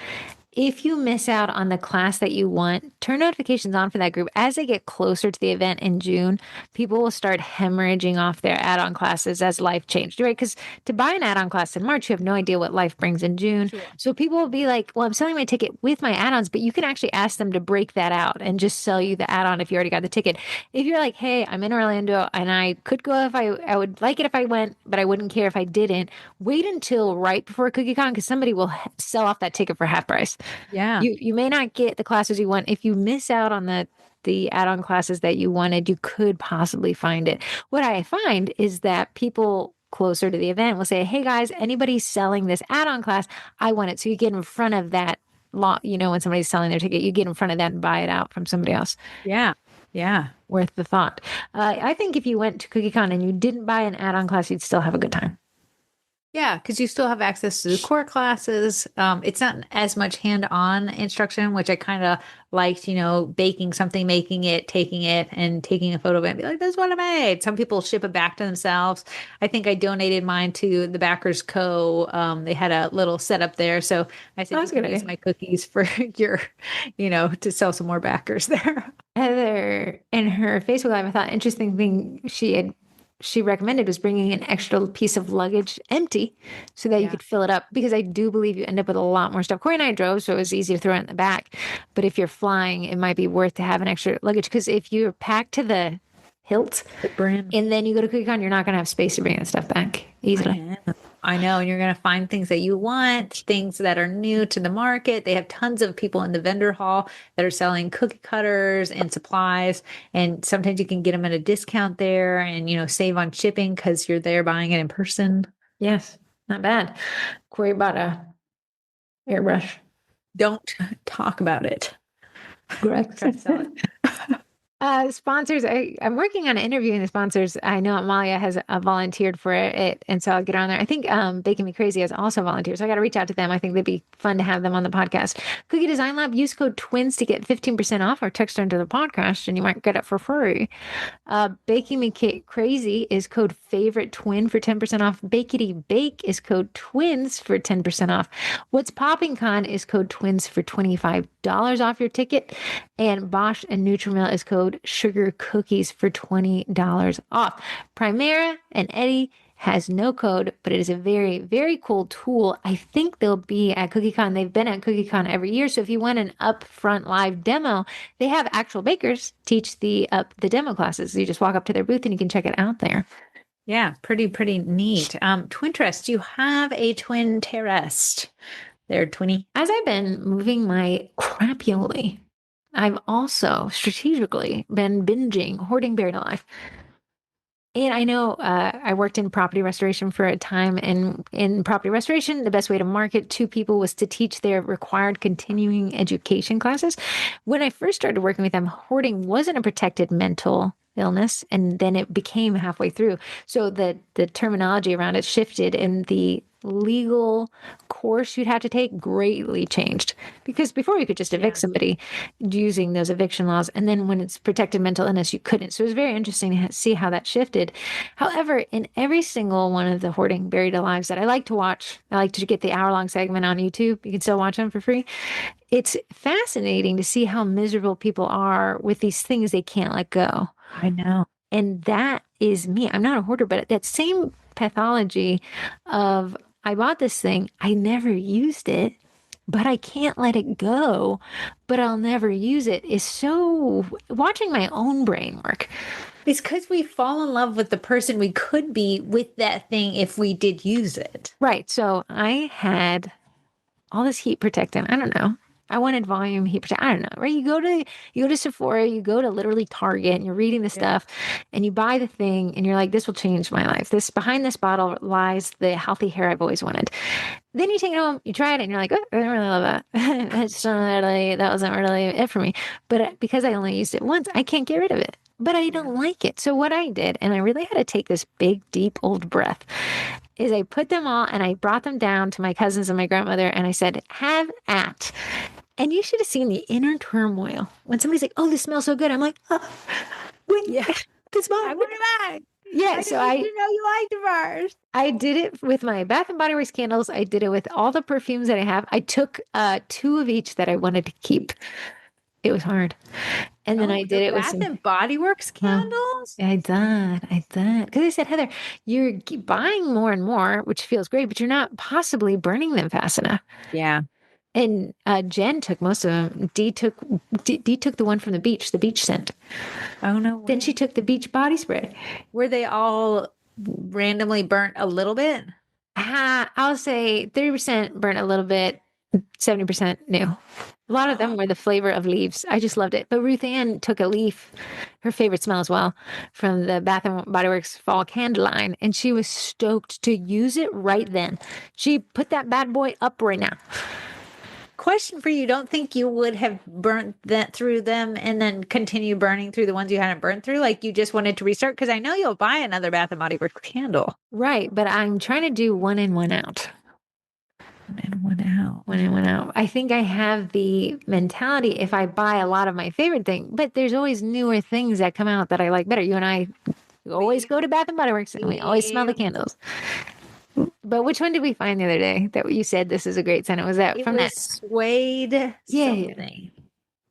if you miss out on the class that you want, turn notifications on for that group. As they get closer to the event in June, people will start hemorrhaging off their add-on classes as life changed, right? Because to buy an add-on class in March, you have no idea what life brings in June. Sure. So people will be like, well, I'm selling my ticket with my add-ons, but you can actually ask them to break that out and just sell you the add-on if you already got the ticket. If you're like, hey, I'm in Orlando and I could go if I would like it if I went, but I wouldn't care if I didn't, wait until right before CookieCon because somebody will sell off that ticket for half price. Yeah. You may not get the classes you want. If you miss out on the add-on classes that you wanted, you could possibly find it. What I find is that people closer to the event will say, hey guys, anybody selling this add-on class, I want it. So you get in front of that lot, when somebody's selling their ticket, you get in front of that and buy it out from somebody else. Yeah. Yeah. Worth the thought. I think if you went to CookieCon and you didn't buy an add-on class, you'd still have a good time. Yeah, because you still have access to the core classes. It's not as much hand-on instruction, which I kind of liked, baking something, making it, taking and taking a photo of it and be like, this is what I made. Some people ship it back to themselves. I think I donated mine to the Backers Co. They had a little setup there. So I said, you can use my cookies for your, to sell some more backers there. Heather, in her Facebook Live, I thought interesting thing she recommended was bringing an extra piece of luggage empty so that you could fill it up, because I do believe you end up with a lot more stuff. Corey and I drove, so it was easy to throw it in the back. But if you're flying, it might be worth to have an extra luggage, because if you're packed to the hilt and then you go to CookieCon, you're not going to have space to bring that stuff back easily. I know. And you're going to find things that you want, things that are new to the market. They have tons of people in the vendor hall that are selling cookie cutters and supplies. And sometimes you can get them at a discount there and, save on shipping because you're there buying it in person. Yes. Not bad. Corey bought a airbrush. Don't talk about it. Correct. Sponsors, I'm working on interviewing the sponsors. I know Amalia has volunteered for it, and so I'll get on there. I think Baking Me Crazy has also volunteered, so I got to reach out to them. I think they'd be fun to have them on the podcast. Cookie Design Lab, use code TWINS to get 15% off, or text into the podcast, and you might get it for free. Baking Me Crazy is code favorite twin for 10% off. Bakety Bake is code TWINS for 10% off. What's Popping Con is code TWINS for $25 off your ticket, and Bosch and Nutrimel is code Sugar Cookies for $20 off. Primera and Eddie has no code, but it is a very, very cool tool. I think they'll be at CookieCon. They've been at CookieCon every year. So if you want an upfront live demo, they have actual bakers teach the demo classes. You just walk up to their booth and you can check it out there. Yeah, pretty neat. Twinterest, do you have a Twinterest there, Twinny? As I've been moving my crapulely, I've also strategically been binging Hoarding Buried Alive. And I know I worked in property restoration for a time, and in property restoration, the best way to market to people was to teach their required continuing education classes. When I first started working with them, hoarding wasn't a protected mental illness, and then it became halfway through. So the terminology around it shifted, and the legal course you'd have to take greatly changed because before you could just evict Yeah. somebody using those eviction laws, and then when it's protected mental illness you couldn't. So it was very interesting to see how that shifted. However, in every single one of the hoarding buried alives that I like to watch, I like to get the hour-long segment on YouTube. You can still watch them for free. It's fascinating to see how miserable people are with these things they can't let go. I know. And that is me. I'm not a hoarder, but that same pathology of I bought this thing, I never used it, but I can't let it go, but I'll never use it is so watching my own brain work. It's because we fall in love with the person we could be with that thing if we did use it. Right. So I had all this heat protectant. I don't know. I wanted volume heat protectant. I don't know. Right. You go to Sephora, you go to literally Target and you're reading the Yeah. stuff and you buy the thing and you're like, this will change my life. This behind this bottle lies the healthy hair I've always wanted. Then you take it home, you try it, and you're like, oh, I don't really love that. That wasn't really it for me. But because I only used it once, I can't get rid of it. But I Yeah. don't like it. So what I did, and I really had to take this big, deep, old breath, is I put them all and I brought them down to my cousins and my grandmother, and I said, have at. And you should have seen the inner turmoil when somebody's like, oh, this smells so good. I'm like, oh, wait, Yeah. this I mine. want it back. Yeah, I so didn't even know you liked it first. I did it with my Bath and Body Works candles. I did it with all the perfumes that I have. I took two of each that I wanted to keep. It was hard. And then Oh, I the did it with Bath some, and Body Works uh, candles? I did. I did. Because I said, Heather, you're buying more and more, which feels great, but you're not possibly burning them fast enough. Yeah. And Jen took most of them. Dee took the one from the beach scent. Oh, no Then she way. took the beach body spray. Were they all randomly burnt a little bit? I'll say 30% burnt a little bit, 70% new. A lot of them were the flavor of leaves. I just loved it. But Ruth Ann took a leaf, her favorite smell as well, from the Bath and Body Works fall candle line, and she was stoked to use it right then. She put that bad boy up right now. Question for you. Don't think you would have burnt that through them and then continue burning through the ones you hadn't burnt through? Like you just wanted to restart? Because I know you'll buy another Bath and Body Works candle. Right, but I'm trying to do one in, one out. One in, one out. One in, one out. I think I have the mentality if I buy a lot of my favorite thing, but there's always newer things that come out that I like better. You and I always go to Bath and Body Works and we always smell the candles. But which one did we find the other day that you said this is a great scent? Was that It from was that? suede Yeah. something.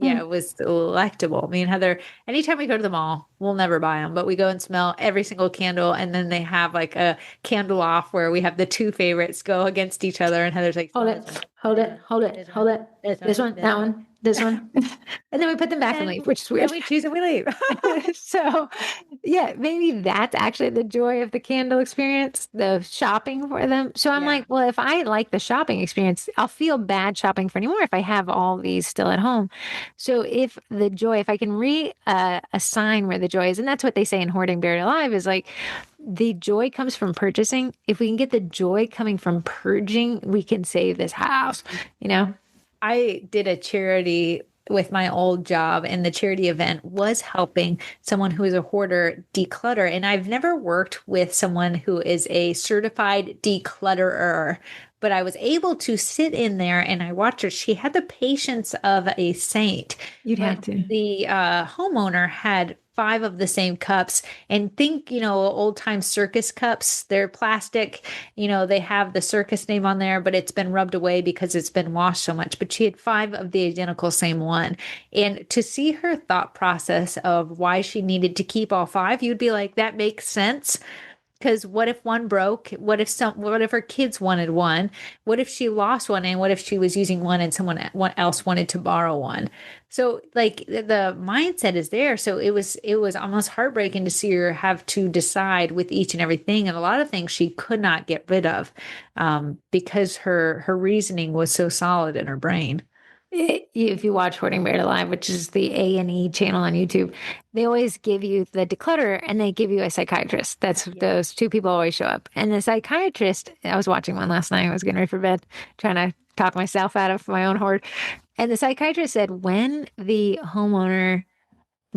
Hmm. Yeah, it was delectable. Me and Heather, anytime we go to the mall, we'll never buy them, but we go and smell every single candle. And then they have like a candle off where we have the two favorites go against each other. And Heather's like, Hold smell it, this one, hold this it, one, hold it, this hold one, it. this This one, one, this that one. one, this one. And then we put them back and And leave, which is weird. then we choose and we leave. So, yeah, maybe that's actually the joy of the candle experience, the shopping for them. So I'm Yeah. like, well, if I like the shopping experience, I'll feel bad shopping for anymore if I have all these still at home. So if the joy, if I can assign where the joy is, and that's what they say in Hoarding Buried Alive is like the joy comes from purchasing. If we can get the joy coming from purging, we can save this house, you know? I did a charity with my old job, and the charity event was helping someone who is a hoarder declutter. And I've never worked with someone who is a certified declutterer, but I was able to sit in there and I watched her. She had the patience of a saint, You'd have but to. the homeowner had five of the same cups. And think, old time circus cups, they're plastic. They have the circus name on there, but it's been rubbed away because it's been washed so much. But she had five of the identical same one. And to see her thought process of why she needed to keep all five, you'd be like, that makes sense. Because what if one broke? What if her kids wanted one? What if she lost one? And what if she was using one and someone else wanted to borrow one? So like the mindset is there. So it was almost heartbreaking to see her have to decide with each and everything. And a lot of things she could not get rid of because her reasoning was so solid in her brain. If you watch Hoarding Buried Alive, which is the A&E channel on YouTube, they always give you the declutter and they give you a psychiatrist. That's those two people always show up. And the psychiatrist, I was watching one last night. I was getting ready for bed, trying to talk myself out of my own hoard. And the psychiatrist said when the homeowner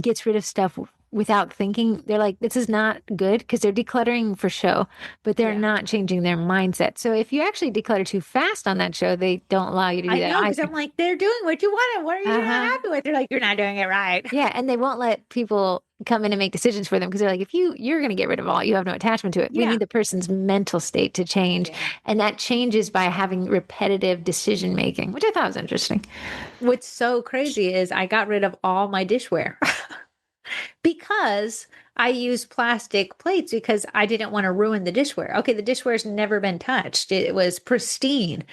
gets rid of stuff without thinking, they're like, this is not good because they're decluttering for show, but they're Yeah. not changing their mindset. So if you actually declutter too fast on that show, they don't allow you to do I that know, because either. I'm like, they're doing what you wanted. What are you not Uh-huh. happy with? They're like, you're not doing it right. Yeah, and they won't let people come in and make decisions for them because they're like, if you're going to get rid of all, you have no attachment to it. We Yeah. need the person's mental state to change, Yeah. and that changes by having repetitive decision making, which I thought was interesting. What's so crazy is I got rid of all my dishware because I use plastic plates because I didn't want to ruin the dishware. Okay, the dishware's never been touched. It was pristine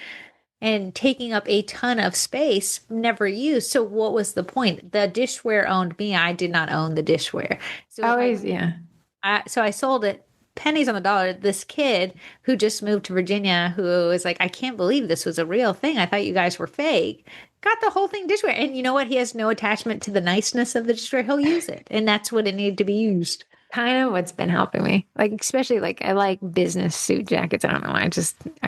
and taking up a ton of space, never used. So what was the point? The dishware owned me. I did not own the dishware. So if Always, yeah. I sold it pennies on the dollar. This kid who just moved to Virginia, who was like, I can't believe this was a real thing. I thought you guys were fake. Got the whole thing dishware. And you know what? He has no attachment to the niceness of the dishware. He'll use it. And that's what it needed to be used. Kind of what's been helping me. Like, especially like I like business suit jackets. I don't know. I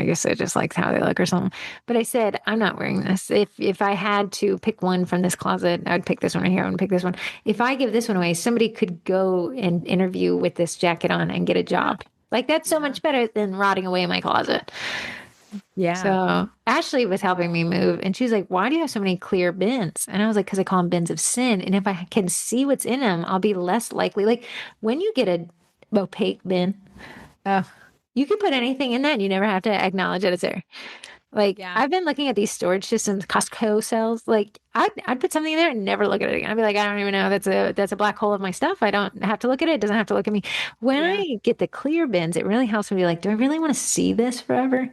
guess I just like how they look or something. But I said, I'm not wearing this. If I had to pick one from this closet, I would pick this one right here. I would pick this one. If I give this one away, somebody could go and interview with this jacket on and get a job. Like, that's so much better than rotting away in my closet. Yeah. So Ashley was helping me move, and she's like, "Why do you have so many clear bins?" And I was like, "Because I call them bins of sin. And if I can see what's in them, I'll be less likely. Like when you get a opaque bin, Oh, you can put anything in that, and you never have to acknowledge that it's there. Like yeah. I've been looking at these storage systems Costco sells. Like I'd put something in there and never look at it again. I'd be like, I don't even know. That's a black hole of my stuff. I don't have to look at it. It doesn't have to look at me. When Yeah. I get the clear bins, it really helps me be like, do I really want to see this forever?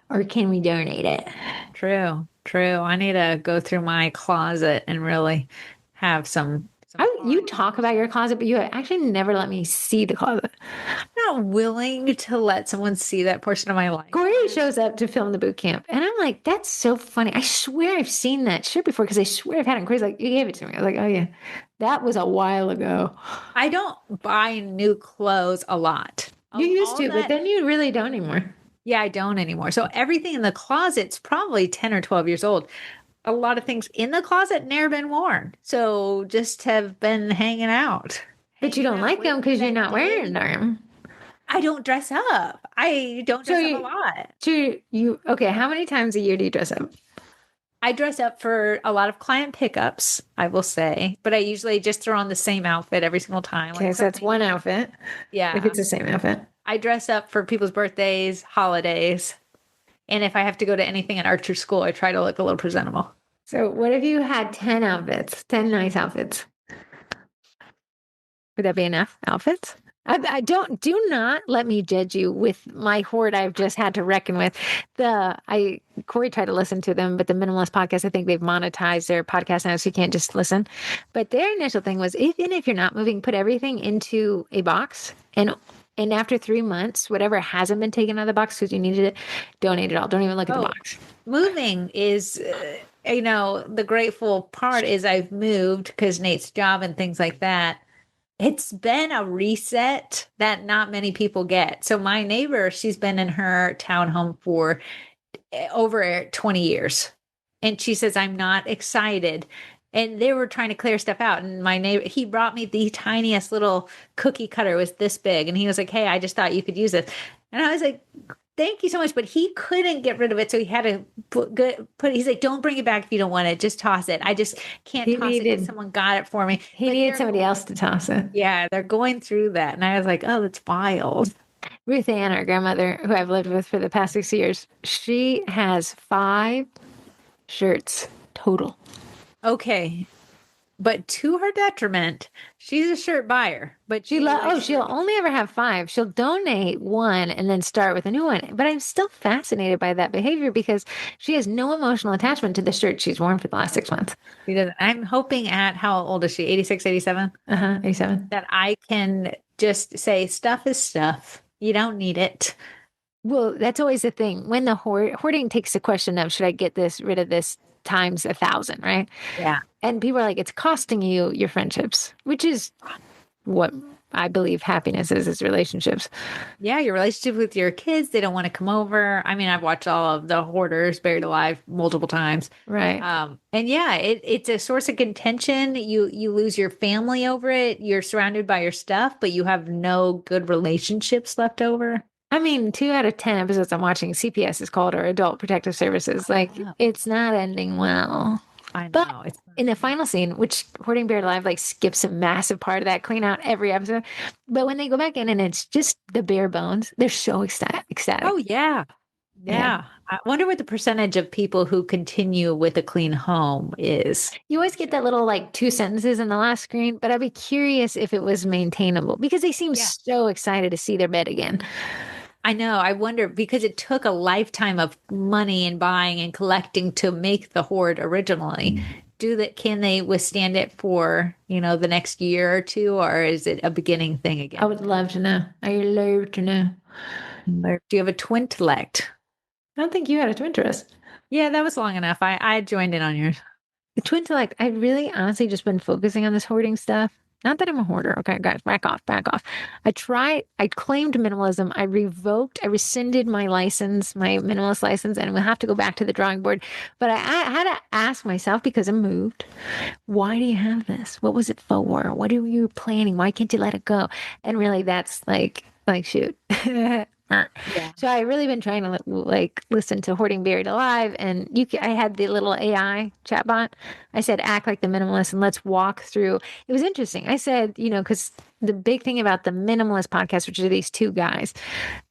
Or can we donate it? True. True. I need to go through my closet and really have some. You talk about your closet, but you actually never let me see the closet. I'm not willing to let someone see that portion of my life. Corey shows up to film the boot camp, and I'm like, that's so funny. I swear I've seen that shirt before because I swear I've had it in Corey's like, you gave it to me. I was like, oh, yeah, that was a while ago. I don't buy new clothes a lot. You used to, but then you really don't anymore. Yeah, I don't anymore. So everything in the closet's probably 10 or 12 years old. A lot of things in the closet never been worn. So just have been hanging out. But you don't like them because you're not wearing them. I don't dress up. I don't dress up a lot. So okay, how many times a year do you dress up? I dress up for a lot of client pickups, I will say, but I usually just throw on the same outfit every single time. Okay, so that's one outfit. Yeah. If it's the same outfit. I dress up for people's birthdays, holidays. And if I have to go to anything at Archer School, I try to look a little presentable. So what if you had 10 outfits, 10 nice outfits? Would that be enough outfits? Do not let me judge you with my hoard I've just had to reckon with. Corey tried to listen to them, but the Minimalist Podcast, I think they've monetized their podcast now, so you can't just listen. But their initial thing was, even if you're not moving, put everything into a box, and after 3 months, whatever hasn't been taken out of the box because you needed it, donate it all. Don't even look at the box. Moving is, the grateful part is I've moved because Nate's job and things like that. It's been a reset that not many people get. So my neighbor, she's been in her townhome for over 20 years. And she says, I'm not excited. And they were trying to clear stuff out. And my neighbor, he brought me the tiniest little cookie cutter. It was this big. And he was like, hey, I just thought you could use this. And I was like, thank you so much. But he couldn't get rid of it. So he had to he's like, don't bring it back if you don't want it. Just toss it. I just can't toss it because someone got it for me. He needed somebody else to toss it. Yeah, they're going through that. And I was like, oh, that's wild. Ruth Ann, our grandmother, who I've lived with for the past 6 years, she has 5 shirts total. Okay. But to her detriment, she's a shirt buyer. But she'll only ever have 5. She'll donate one and then start with a new one. But I'm still fascinated by that behavior because she has no emotional attachment to the shirt she's worn for the last 6 months. She doesn't. I'm hoping how old is she? 86, 87? 87. That I can just say stuff is stuff. You don't need it. Well, that's always the thing. When the hoarding takes the question of, should I get rid of this times 1,000, right? Yeah. And people are like, it's costing you your friendships, which is what I believe happiness is relationships. Yeah, your relationship with your kids, they don't want to come over. I mean, I've watched all of the Hoarders Buried Alive multiple times. Right. And yeah, it's a source of contention. You lose your family over it. You're surrounded by your stuff, but you have no good relationships left over. I mean, 2 out of 10 episodes I'm watching, CPS is called, or Adult Protective Services. Like, Yeah, it's not ending well. I But know. It's in the final scene, which Hoarding Bear Live like skips a massive part of that, clean out every episode. But when they go back in and it's just the bare bones, they're so ecstatic. oh yeah. Yeah. Yeah. I wonder what the percentage of people who continue with a clean home is. You always get that little like 2 sentences in the last screen, but I'd be curious if it was maintainable because they seem Yeah. so excited to see their bed again. I know. I wonder because it took a lifetime of money and buying and collecting to make the hoard originally. Do that? Can they withstand it for, the next year or two, or is it a beginning thing I again? would love to know. I would love to know. Or do you have a twin intellect? I don't think you had a twin interest. Yeah, that was long enough. I joined in on yours. The twin intellect, I've really honestly just been focusing on this hoarding stuff. Not that I'm a hoarder. Okay, guys, back off, back off. I claimed minimalism. I rescinded my license, my minimalist license, and we'll have to go back to the drawing board. But I had to ask myself because I moved, why do you have this? What was it for? What are you planning? Why can't you let it go? And really, that's like shoot. Yeah. So I really been trying to listen to Hoarding Buried Alive, and I had the little AI chatbot. I said, act like the minimalist and let's walk through. It was interesting. I said, because the big thing about the minimalist podcast, which are these two guys,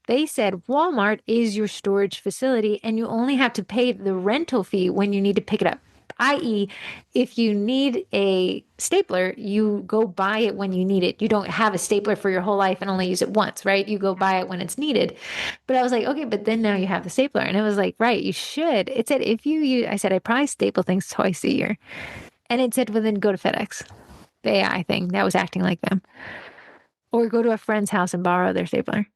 they said Walmart is your storage facility and you only have to pay the rental fee when you need to pick it up. I.e., if you need a stapler, you go buy it when you need it. You don't have a stapler for your whole life and only use it once, right? You go buy it when it's needed. But I was like, okay, but then now you have the stapler. And it was like, right, you should. It said, if you use, I said, I probably staple things twice a year. And it said, well, then go to FedEx, the AI thing that was acting like them, or go to a friend's house and borrow their stapler.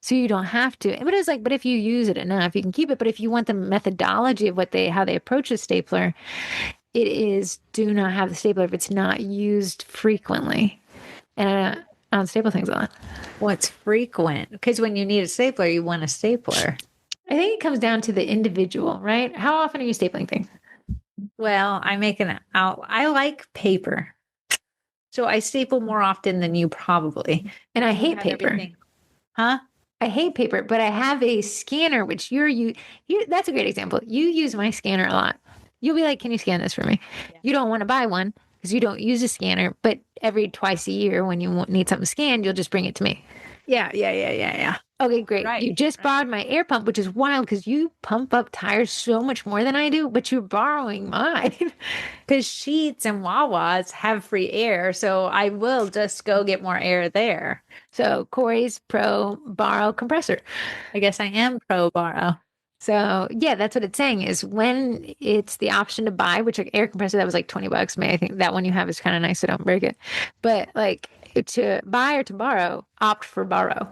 So you don't have to. But it's like, but if you use it enough, you can keep it. But if you want the methodology of how they approach a stapler, it is do not have the stapler if it's not used frequently. And I don't staple things a lot. What's frequent? Because when you need a stapler, you want a stapler. I think it comes down to the individual, right? How often are you stapling things? Well, I make an out. I like paper. So I staple more often than you probably. And I You hate have paper. everything. Huh? I hate paper, but I have a scanner, which you that's a great example. You use my scanner a lot. You'll be like, can you scan this for me? Yeah. You don't want to buy one because you don't use a scanner, but every twice a year when you need something scanned, you'll just bring it to me. Yeah. Okay, great. Right. You just borrowed my air pump, which is wild because you pump up tires so much more than I do, but you're borrowing mine. Because Sheets and Wawa's have free air. So I will just go get more air there. So Corey's pro borrow compressor. I guess I am pro borrow. So yeah, that's what it's saying is when it's the option to buy, which like air compressor, that was like $20. May I think that one you have is kind of nice, so don't break it. But like to buy or to borrow, opt for borrow.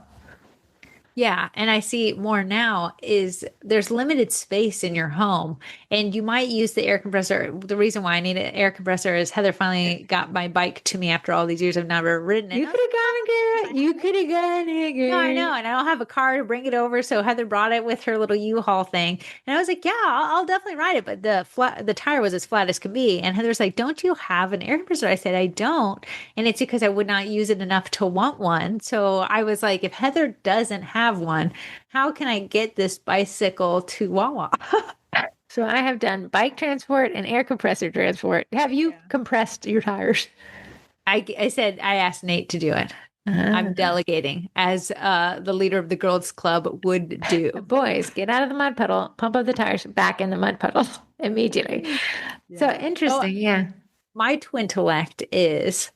Yeah, and I see more now is there's limited space in your home and you might use the air compressor. The reason why I need an air compressor is Heather finally got my bike to me after all these years I've never ridden it. You could have gone and get it. You could have gone and get it. No, I know. And I don't have a car to bring it over. So Heather brought it with her little U-Haul thing. And I was like, yeah, I'll definitely ride it. But the tire was as flat as could be. And Heather's like, don't you have an air compressor? I said, I don't. And it's because I would not use it enough to want one. So I was like, if Heather doesn't have one, how can I get this bicycle to Wawa? So I have done bike transport and air compressor transport. Have you compressed your tires? I said, I asked Nate to do it. I'm delegating as the leader of the girls club would do. Boys, get out of the mud puddle, pump up the tires, back in the mud puddle immediately. Yeah. So interesting. Yeah. My twin intellect is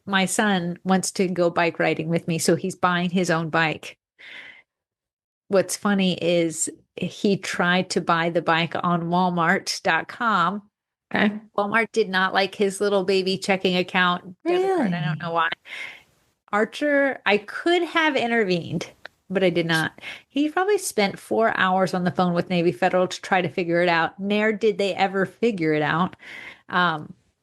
my son wants to go bike riding with me. So he's buying his own bike. What's funny is he tried to buy the bike on Walmart.com. Okay. Walmart did not like his little baby checking account debit card. I don't know why. Archer, I could have intervened but I did not. He probably spent 4 hours on the phone with Navy Federal to try to figure it out. Ne'er did they ever figure it out.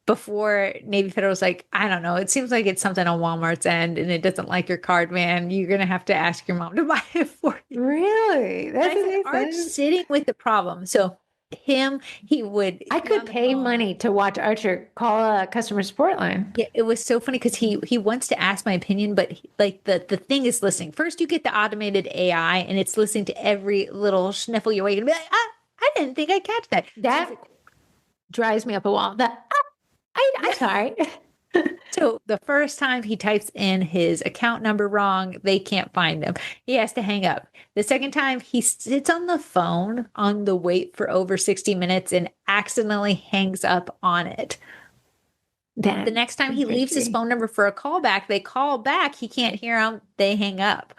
Before Navy Federal was like, I don't know, it seems like it's something on Walmart's end and it doesn't like your card, man. You're going to have to ask your mom to buy it for you. Really? That's I said, Arch amazing. sitting with the problem. So he would. I be could on the pay phone. money to watch Archer call a customer support line. Yeah, it was so funny because he wants to ask my opinion, but like the thing is listening. First, you get the automated AI, and it's listening to every little sniffle you're waking. Be like, I didn't think I'd catch that. That drives me up a wall. I'm sorry. So the first time he types in his account number wrong, they can't find him. He has to hang up. The second time he sits on the phone on the wait for over 60 minutes and accidentally hangs up on it. The next time he leaves his phone number for a callback, they call back. He can't hear them. They hang up.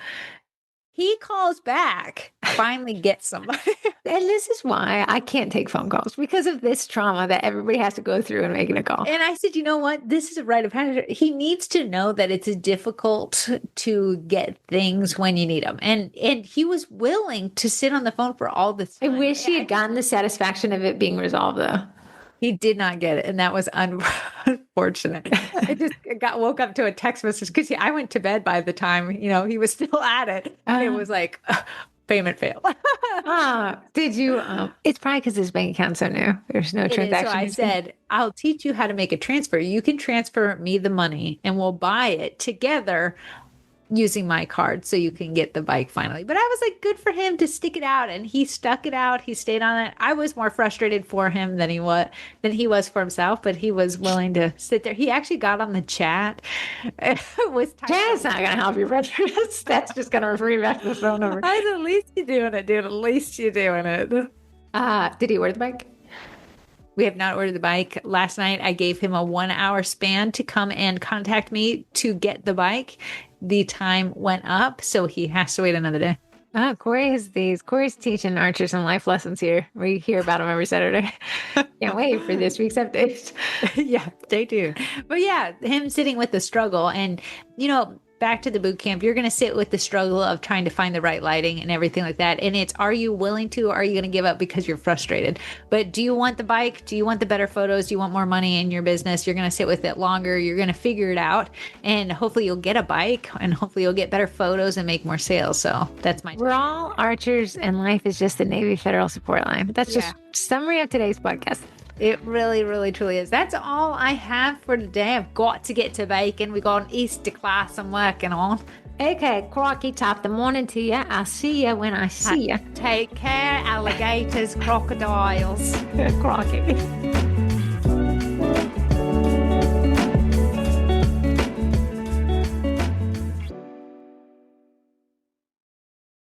He calls back, finally gets somebody. And this is why I can't take phone calls, because of this trauma that everybody has to go through in making a call. And I said, you know what? This is a rite of passage. He needs to know that it's difficult to get things when you need them. And he was willing to sit on the phone for all this time. I wish he had gotten the satisfaction of it being resolved, though. He did not get it, and that was unfortunate. I just woke up to a text message because I went to bed by the time he was still at it. It was like payment failed. Did you? It's probably because his bank account's so new. There's no transaction. So I said, I'll teach you how to make a transfer. You can transfer me the money, and we'll buy it together using my card so you can get the bike finally. But I was like, good for him to stick it out, and he stuck it out. He stayed on it. I was more frustrated for him than he was for himself, but he was willing to sit there. He actually got on the chat. Chat's not going to help you, Richard. That's just going to refer you back to the phone number. I said, at least you're doing it, dude. At least you're doing it. Did he order the bike? We have not ordered the bike. Last night, I gave him a 1 hour span to come and contact me to get the bike. The time went up, so he has to wait another day. Oh, Corey has these. Corey's teaching Archer some life lessons here. We hear about him every Saturday. Can't wait for this week's update. Yeah, stay tuned. But yeah, him sitting with the struggle, and back to the boot camp, you're going to sit with the struggle of trying to find the right lighting and everything like that. And it's, are you willing to, or are you going to give up because you're frustrated? But do you want the bike? Do you want the better photos? Do you want more money in your business? You're going to sit with it longer. You're going to figure it out. And hopefully you'll get a bike, and hopefully you'll get better photos and make more sales. So that's my... We're all archers, and life is just the Navy Federal support line. That's just summary of today's podcast. It really, really, truly is. That's all I have for today. I've got to get to bacon. We got an Easter class I'm working on. Okay, crocky top the morning to you. I'll see you when I see you. Take care, alligators, crocodiles. Crocky.